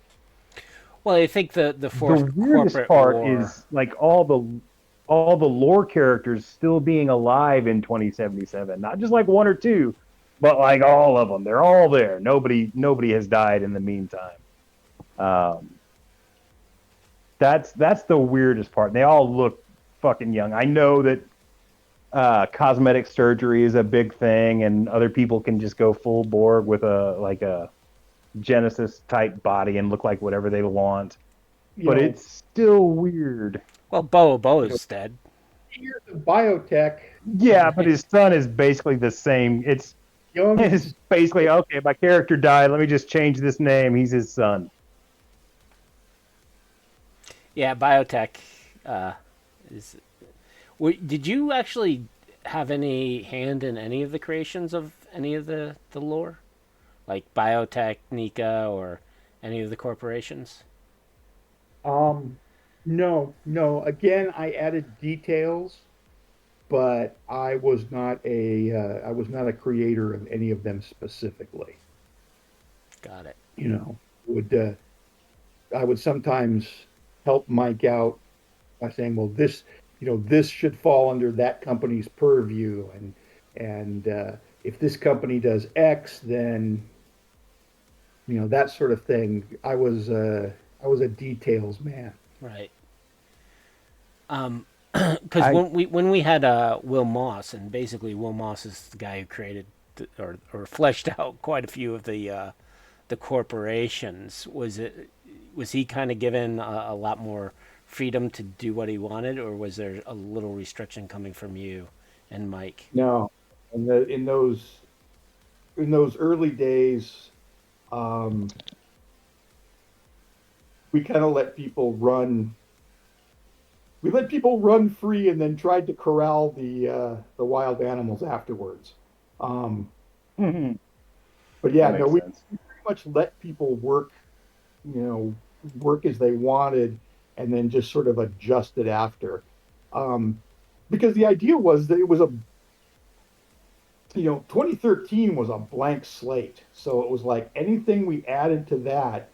Well, I think the the fourth weirdest corporate part war. is like all the lore characters still being alive in 2077, not just like one or two, but like all of them. They're all there. Nobody has died in the meantime. Um, that's the weirdest part. They all look fucking young. I know that cosmetic surgery is a big thing, and other people can just go full Borg with a Genesis type body and look like whatever they want. You But know, it's still weird. Well, you know, Boa's dead. years of biotech, Yeah, but his son is basically the same. young, It's basically okay. My character died. Let me just change this name. He's his son. Yeah, biotech is. Did you actually have any hand in any of the creations of any of the lore, like biotech, Nika, or any of the corporations? um, no, no. Again, I added details, but I was not a creator of any of them specifically. Got it. You know, would I would sometimes help Mike out by saying, well, this should fall under that company's purview, and if this company does X, then that sort of thing. I was a details man. Right. Because I when we had Will Moss, and basically Will Moss is the guy who created or fleshed out quite a few of the corporations. Was he kind of given a lot more freedom to do what he wanted, or was there a little restriction coming from you and Mike? No, and in those early days, um, we kind of let people run. We let people run free, and then tried to corral the wild animals afterwards. Um, that but yeah, no, makes we sense. pretty much let people work as they wanted, and then just sort of adjusted after. Um, because the idea was that it was 2013 was a blank slate. So it was like anything we added to that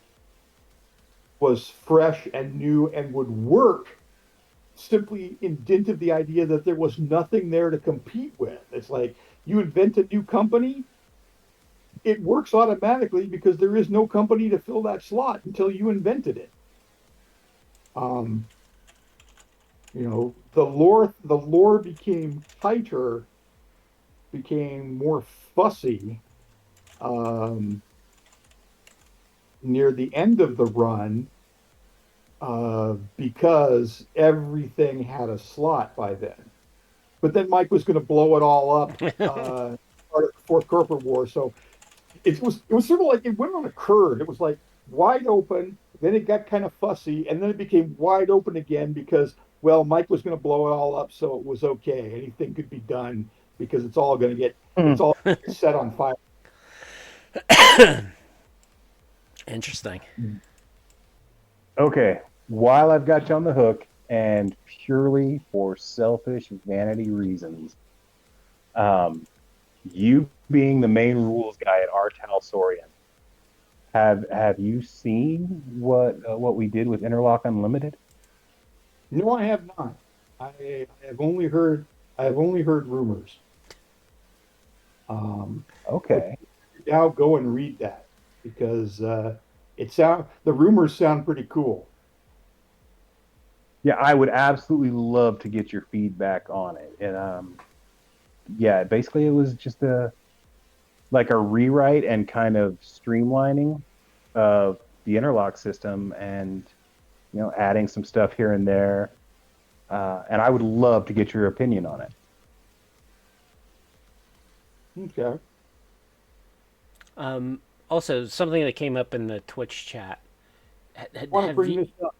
was fresh and new and would work simply in dint of the idea that there was nothing there to compete with. It's like you invent a new company, it works automatically because there is no company to fill that slot until you invented it. Um, the lore became tighter, became more fussy um, near the end of the run because everything had a slot by then. But then Mike was going to blow it all up, part of the Fourth Corporate War. So it was sort of like it went on a curve. It was like wide open, then it got kind of fussy, and then it became wide open again because well, Mike was going to blow it all up, so it was okay. Anything could be done because it's all going to get set on fire. Interesting. Okay, while I've got you on the hook, and purely for selfish vanity reasons, um, you being the main rules guy at Artal Saurian, have you seen what we did with Interlock Unlimited? No, I have not. I have only heard rumors. But Okay. now go and read that because the rumors sound pretty cool. Yeah, I would absolutely love to get your feedback on it. And yeah, basically it was just a rewrite and kind of streamlining of the interlock system, and adding some stuff here and there. And I would love to get your opinion on it. Okay. Also, something that came up in the Twitch chat. I want to bring this up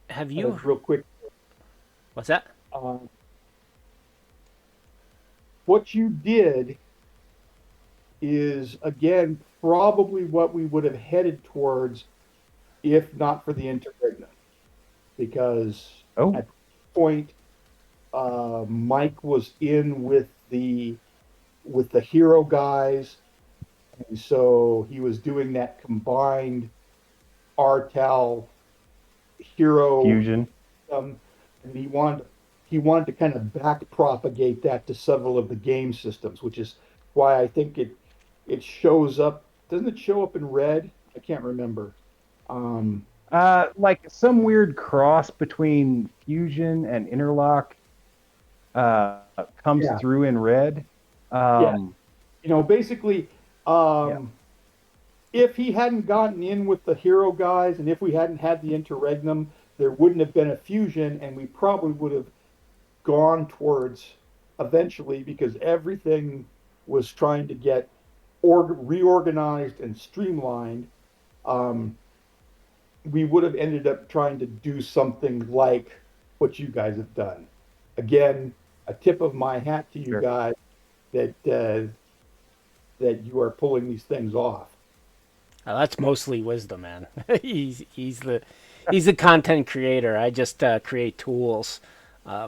Have you? real quick. What's that? Uh, what you did is again probably what we would have headed towards if not for the interregnum, because Oh, at that point Mike was in with the hero guys, and so he was doing that combined Artal hero, fusion. and he wanted to kind of back propagate that to several of the game systems, which is why I think it shows up. Doesn't it show up in red? I can't remember. Um, Like some weird cross between fusion and interlock uh, comes yeah, through in red. yeah. Um, Basically, yeah. if he hadn't gotten in with the hero guys, and if we hadn't had the interregnum, there wouldn't have been a fusion, and we probably would have gone towards eventually, because everything was trying to get reorganized and streamlined. Um, we would have ended up trying to do something like what you guys have done. Again, a tip of my hat to you Sure. guys that that you are pulling these things off. That's mostly wisdom, man. He's the content creator. I just create tools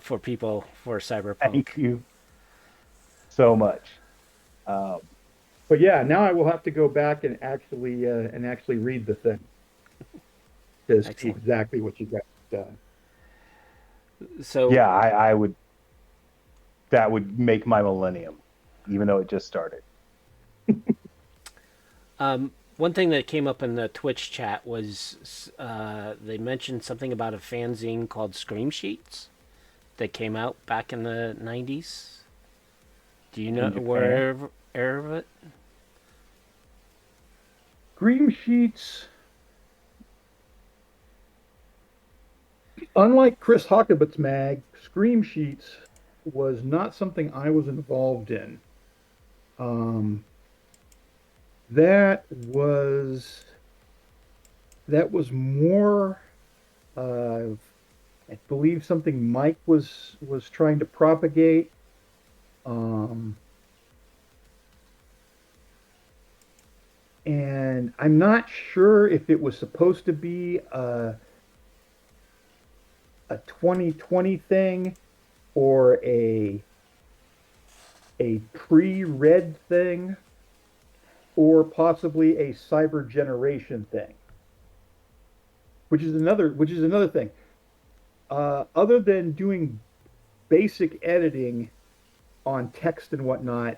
for people for Cyberpunk. Thank you so much. Um, But yeah, now I will have to go back and actually read the thing to see Excellent. exactly what you guys have done. So, yeah, I would. That would make my millennium, even though it just started. one thing that came up in the Twitch chat was they mentioned something about a fanzine called Scream Sheets that came out back in the 90s. Do you know In Japan. where of it? Dream Sheets, unlike Chris Huckabee's mag, Scream Sheets was not something I was involved in. Um, that was more, I believe, something Mike was trying to propagate. Um, and I'm not sure if it was supposed to be a 2020 thing or a pre-red thing or possibly a cyber generation thing, which is another thing. Other than doing basic editing on text and whatnot,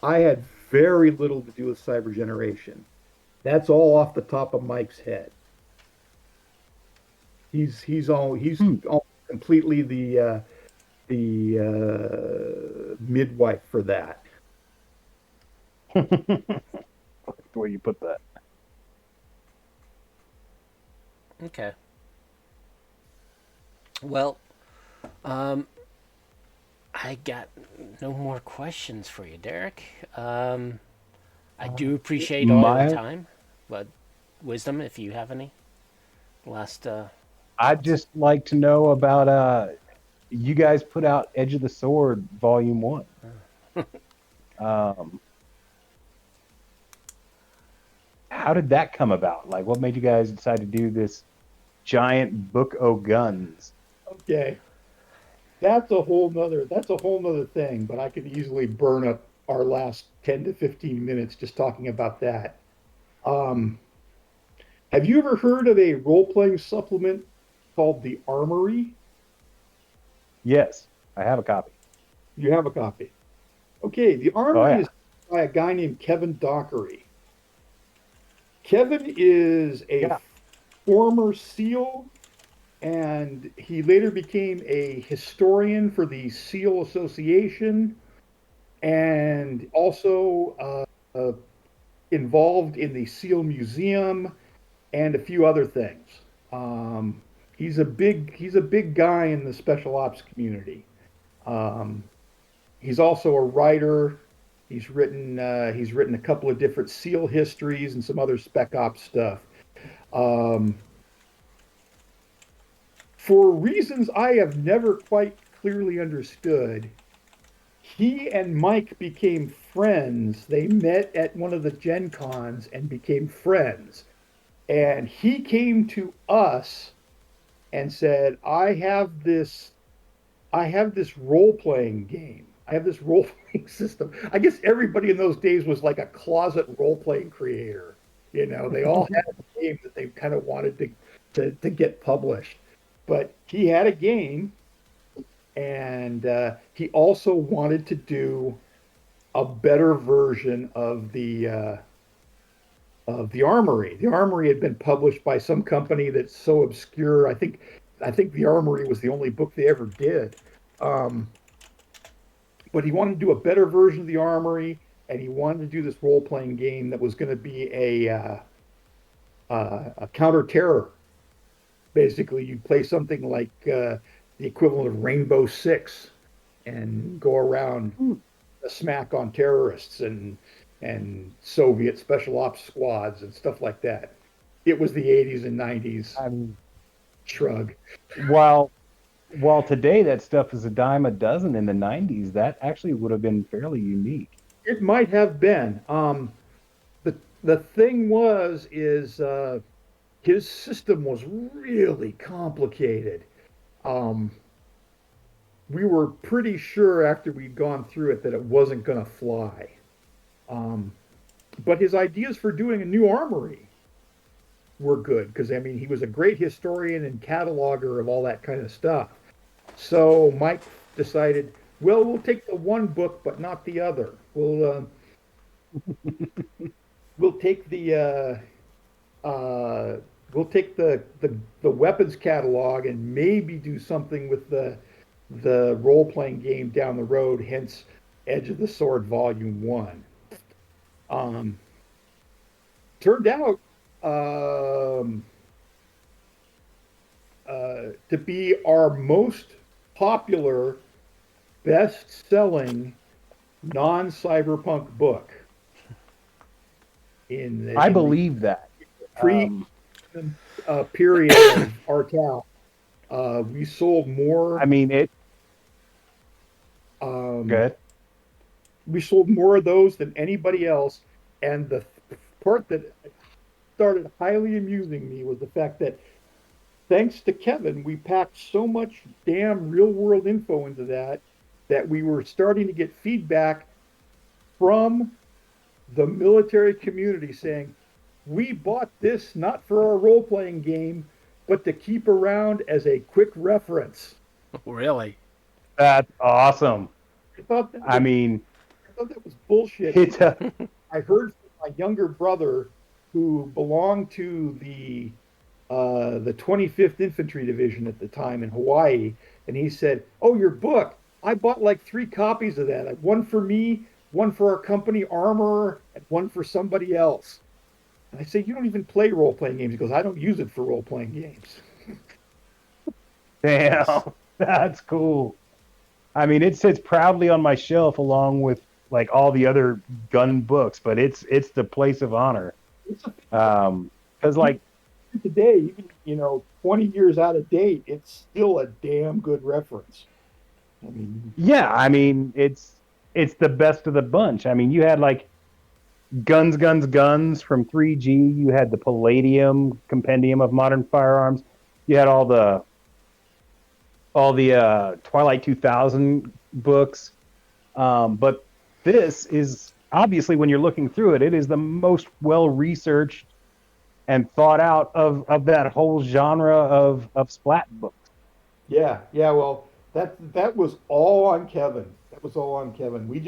I had very little to do with cyber generation. That's all off the top of Mike's head. He's all completely the midwife for that. The way you put that. Okay. Well, I got no more questions for you, Derek. I do appreciate all the My, time, but wisdom, if you have any last. I'd just like to know about you guys put out Edge of the Sword Volume 1. how did that come about? Like, what made you guys decide to do this giant book o' guns? Okay, that's a whole nother thing, but I could easily burn up our last 10 to 15 minutes just talking about that. Um, have you ever heard of a role-playing supplement called the Armory? Yes, I have a copy. You have a copy. Okay, the Oh Armory yeah. is by a guy named Kevin Dockery. Kevin is a Yeah. former SEAL, and he later became a historian for the SEAL Association, and also involved in the SEAL Museum and a few other things. Um, he's a big guy in the special ops community. Um, he's also a writer. He's written a couple of different SEAL histories and some other spec ops stuff. Um, for reasons I have never quite clearly understood, he and Mike became friends. They met at one of the Gen Cons and became friends. And he came to us and said, I have this role-playing game. I have this role-playing system. I guess everybody in those days was like a closet role-playing creator. They all had a game that they kind of wanted to get published. But he had a game, and he also wanted to do a better version of the Armory. The Armory had been published by some company that's so obscure. I think the Armory was the only book they ever did. Um, but he wanted to do a better version of the Armory, and he wanted to do this role playing game that was going to be a counter terror. Basically, you play something like the equivalent of Rainbow Six and go around a smack on terrorists and Soviet special ops squads and stuff like that. It was the 80s and 90s. I mean, Shrug. while while today that stuff is a dime a dozen, in the '90s that actually would have been fairly unique. It might have been. The thing was is his system was really complicated. Um, we were pretty sure after we'd gone through it that it wasn't going to fly. Um, but his ideas for doing a new armory were good because I mean he was a great historian and cataloger of all that kind of stuff. So Mike decided, well, we'll take the one book but not the other. We'll take we'll take the weapons catalog and maybe do something with the role playing game down the road. Hence, Edge of the Sword Volume One. Um, Turned out um, to be our most popular, best-selling non-cyberpunk book I in the believe that. pre Um, period of our town. We sold more. I mean, it Um, good. we sold more of those than anybody else. And the part that started highly amusing me was the fact that thanks to Kevin, we packed so much damn real world info into that we were starting to get feedback from the military community saying, we bought this not for our role playing game, but to keep around as a quick reference. Really? That's awesome. I thought that I was, mean, I thought that was bullshit. it's a I heard from my younger brother who belonged to the 25th Infantry Division at the time in Hawaii, and he said, "Oh, your book! I bought like 3 copies of that. One for me, one for our company Armor, and one for somebody else." And I say, "You don't even play role playing games." He goes, "I don't use it for role playing games." damn. That's cool. I mean, it sits proudly on my shelf along with like all the other gun books, but it's the place of honor. It's a, Because like today, even 20 years out of date, it's still a damn good reference. I mean, yeah, I mean it's the best of the bunch. I mean, you had like Guns, Guns, Guns from 3G. You had the Palladium Compendium of Modern Firearms. You had all the Twilight 2000 books. But this is obviously, when you're looking through it, it is the most well researched and thought out of that whole genre of splat books. Yeah, yeah. Well, that was all on Kevin. That was all on Kevin. We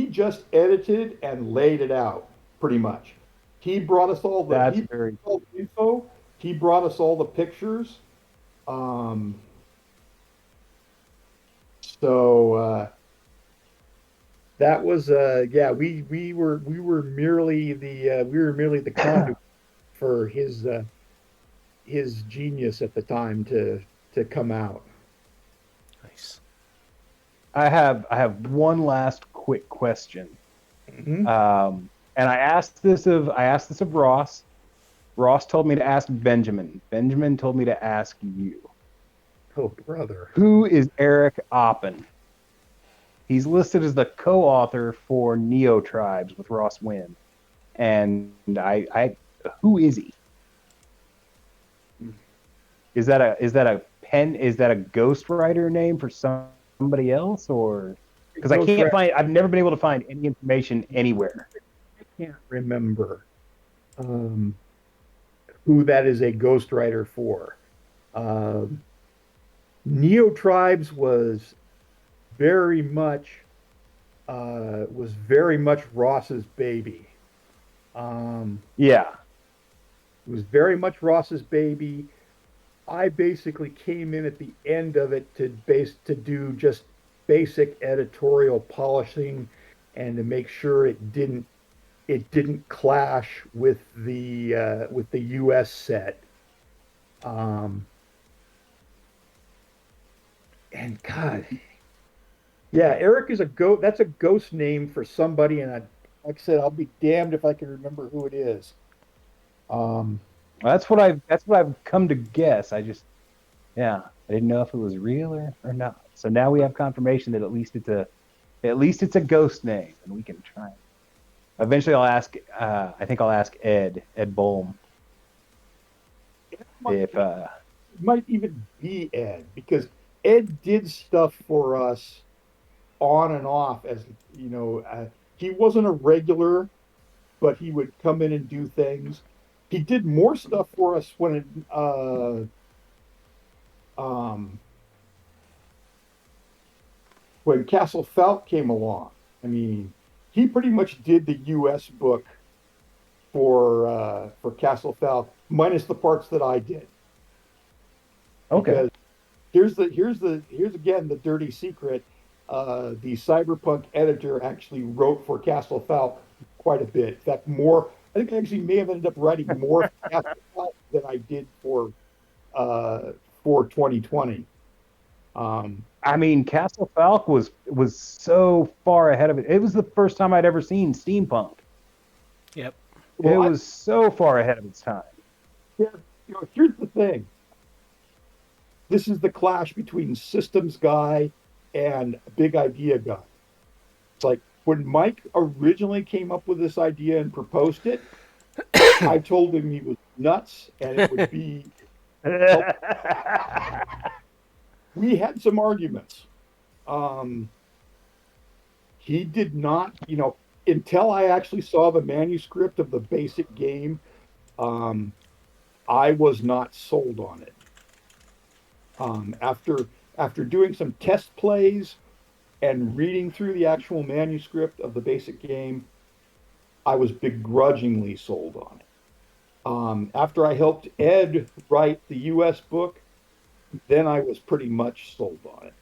just edited and laid it out pretty much. He brought us all the That's he brought very us all the info. He brought us all the pictures. Um, so that was yeah. We were merely the conduit for his genius at the time to come out. Nice. I have one last quick question. Mhm. And I asked this of Ross. Ross told me to ask Benjamin. Benjamin told me to ask you. Oh, brother. Who is Eric Oppen? He's listed as the co-author for Neo Tribes with Ross Wynn. And I who is he? Is that a ghostwriter name for somebody else, or because I've never been able to find any information anywhere. I can't remember um, who that is a ghostwriter for. Neo Tribes very much was very much Ross's baby. Yeah. It was very much Ross's baby. I basically came in at the end of it to do just basic editorial polishing and to make sure it didn't clash with the U.S. set. Um, and God, yeah, Eric is that's a ghost name for somebody, and like I said, I'll be damned if I can remember who it is. Um, That's what I've come to guess. I didn't know if it was real or not. So now we have confirmation that at least it's a ghost name, and we can try. Eventually, I think I'll ask Ed Bohm if it might even be Ed because Ed did stuff for us on and off as he wasn't a regular, but he would come in and do things. He did more stuff for us um, when Castle Falk came along. I mean, he pretty much did the U.S. book for Castle Falk, minus the parts that I did. okay. Because here's again the dirty secret. The Cyberpunk editor actually wrote for Castle Falk quite a bit. In fact, more. I think I actually may have ended up writing more for Castle Falk than I did for 2020. I mean, Castle Falk was so far ahead of it. It was the first time I'd ever seen steampunk. Yep. It was so far ahead of its time. Yeah, here's the thing. This is the clash between systems guy and big idea guy. It's like when Mike originally came up with this idea and proposed it, I told him he was nuts and it would be. We had some arguments. He did not, until I actually saw the manuscript of the basic game, I was not sold on it. After doing some test plays and reading through the actual manuscript of the basic game, I was begrudgingly sold on it. After I helped Ed write the U.S. book, then I was pretty much sold on it.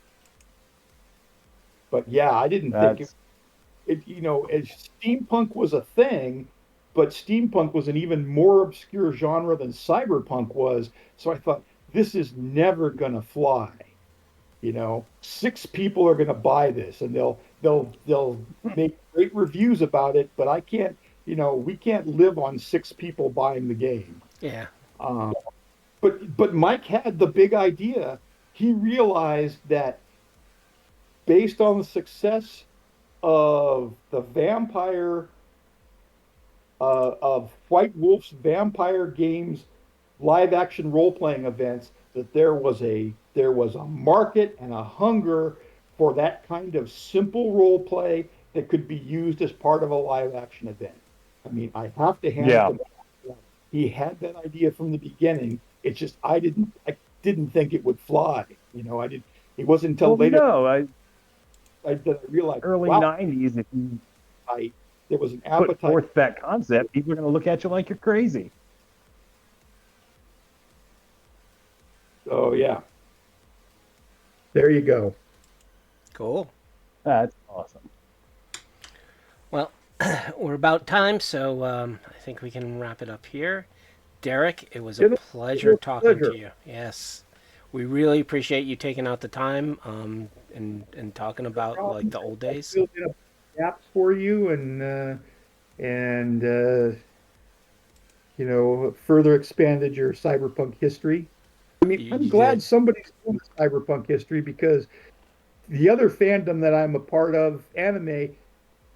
But yeah, I didn't think as steampunk was a thing, but steampunk was an even more obscure genre than cyberpunk was. So I thought, this is never going to fly. 6 people are going to buy this and they'll make great reviews about it, but I can't, we can't live on 6 people buying the game. Yeah. But Mike had the big idea. He realized that based on the success of the vampire of White Wolf's Vampire Games live action role playing events that there was a market and a hunger for that kind of simple role play that could be used as part of a live action event. I mean, I have to hand it Yeah. to Matt. He had that idea from the beginning. It's just I didn't think it would fly. I did. It wasn't until Well, later no, that I realized, early wow, 90s, if you there was an put appetite. forth that concept, people are going to look at you like you're crazy. Oh yeah. There you go. Cool. That's awesome. Well, we're about time, so I think we can wrap it up here. Derek, it was a It was pleasure a talking pleasure. to you. Yes, we really appreciate you taking out the time and talking about like the old I days. filled in a gaps for you and further expanded your cyberpunk history. I mean, I'm You glad did. somebody's doing cyberpunk history because the other fandom that I'm a part of, anime,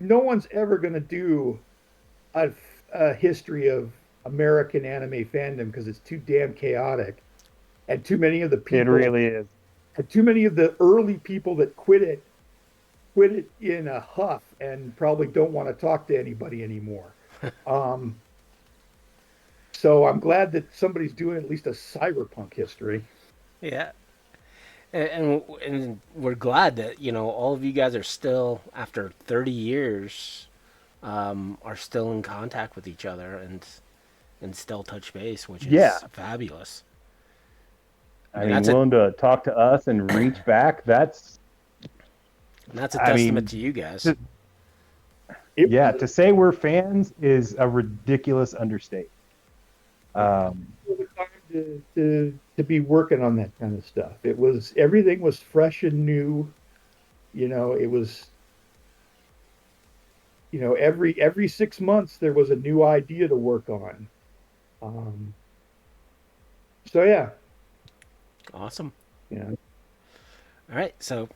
no one's ever going to do a, a history of American anime fandom because it's too damn chaotic, and too many of the It people, really is. and too many of the early people that quit it in a huff and probably don't want to talk to anybody anymore. Um, so I'm glad that somebody's doing at least a cyberpunk history. Yeah, and we're glad that all of you guys are still after 30 years are still in contact with each other and still touch base, which Yeah. is fabulous. I And mean, willing to talk to us and reach back. That's that's a I testament mean, to you guys. to- It yeah, was to say we're fans is a ridiculous understatement. the time to be working on that kind of stuff. Everything was fresh and new. It was every 6 months there was a new idea to work on. Um, so yeah, Awesome. yeah. All right, so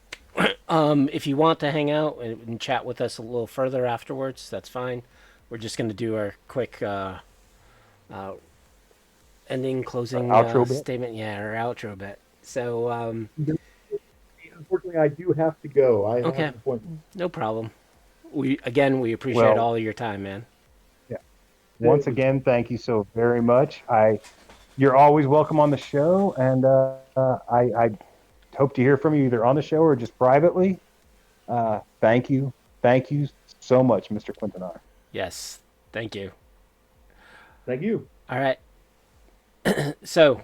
if you want to hang out and chat with us a little further afterwards, that's fine. We're just going to do our quick uh, ending, closing Outro bit. statement. Yeah, our outro bit. So, Unfortunately, I do have to go. I have okay, an appointment. no problem. We appreciate Well, all your time, man. yeah. It Once was again, thank you so very much. You're always welcome on the show, and I hope to hear from you either on the show or just privately. Thank you so much, Mr. Quintanar. Yes, thank you. Thank you. All right, so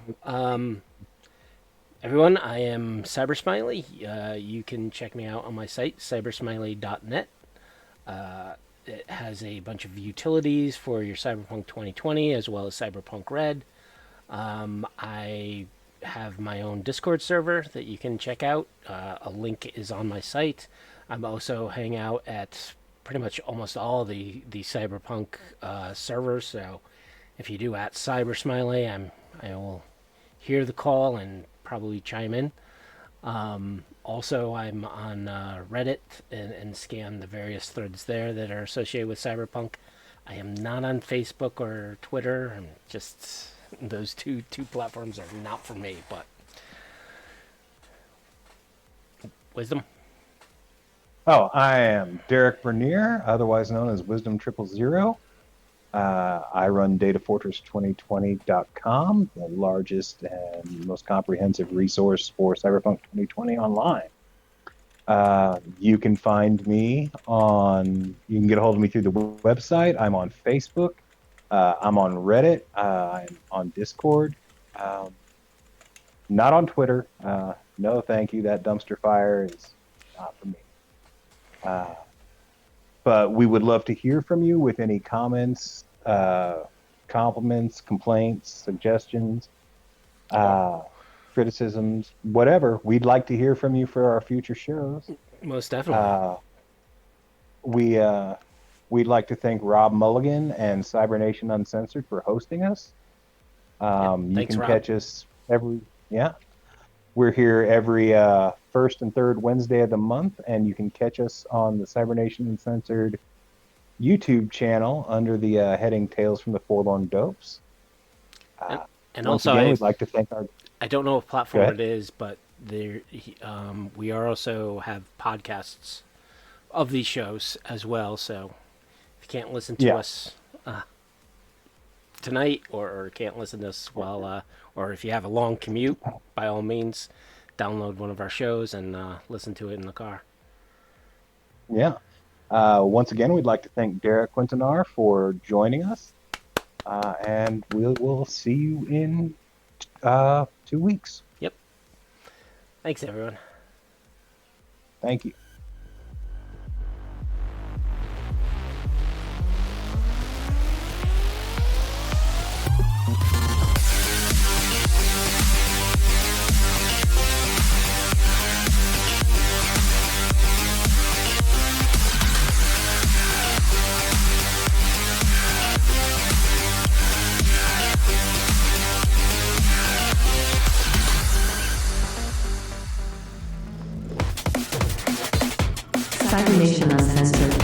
everyone, I am Cybersmily. You can check me out on my site, cybersmily.net. It has a bunch of utilities for your Cyberpunk 2020 as well as Cyberpunk Red. I have my own Discord server that you can check out. A link is on my site. I'm also hang out at pretty much almost all the Cyberpunk servers. So if you do at Cybersmiley, I will hear the call and probably chime in. Also, I'm on Reddit and scan the various threads there that are associated with Cyberpunk. I am not on Facebook or Twitter. I'm just those two platforms are not for me. But wisdom. Oh, I am Derek Bernier, otherwise known as Wisdom 000. I run Datafortress2020.com, the largest and most comprehensive resource for Cyberpunk 2020 online. You can find me you can get a hold of me through the website. I'm on Facebook. I'm on Reddit. I'm on Discord. Not on Twitter. No, thank you. That dumpster fire is not for me. But we would love to hear from you with any comments, compliments, complaints, suggestions, criticisms, whatever. We'd like to hear from you for our future shows. Most definitely. We'd like to thank Rob Mulligan and Cybernation Uncensored for hosting us. You Thanks, can Rob. catch us we're here every first and third Wednesday of the month, and you can catch us on the Cybernation Uncensored YouTube channel under the heading Tales from the Forlorn Dopes. And Once also, again, we'd like to thank our. I don't know what Go platform ahead. it is, but we are also have podcasts of these shows as well. So if you can't listen to Yeah. us tonight, or can't listen to us while, or if you have a long commute, by all means, download one of our shows and listen to it in the car. Yeah. Once again, we'd like to thank Derek Quintanar for joining us. And we will see you in 2 weeks. Yep. Thanks, everyone. Thank you. Cyber Nation Uncensored.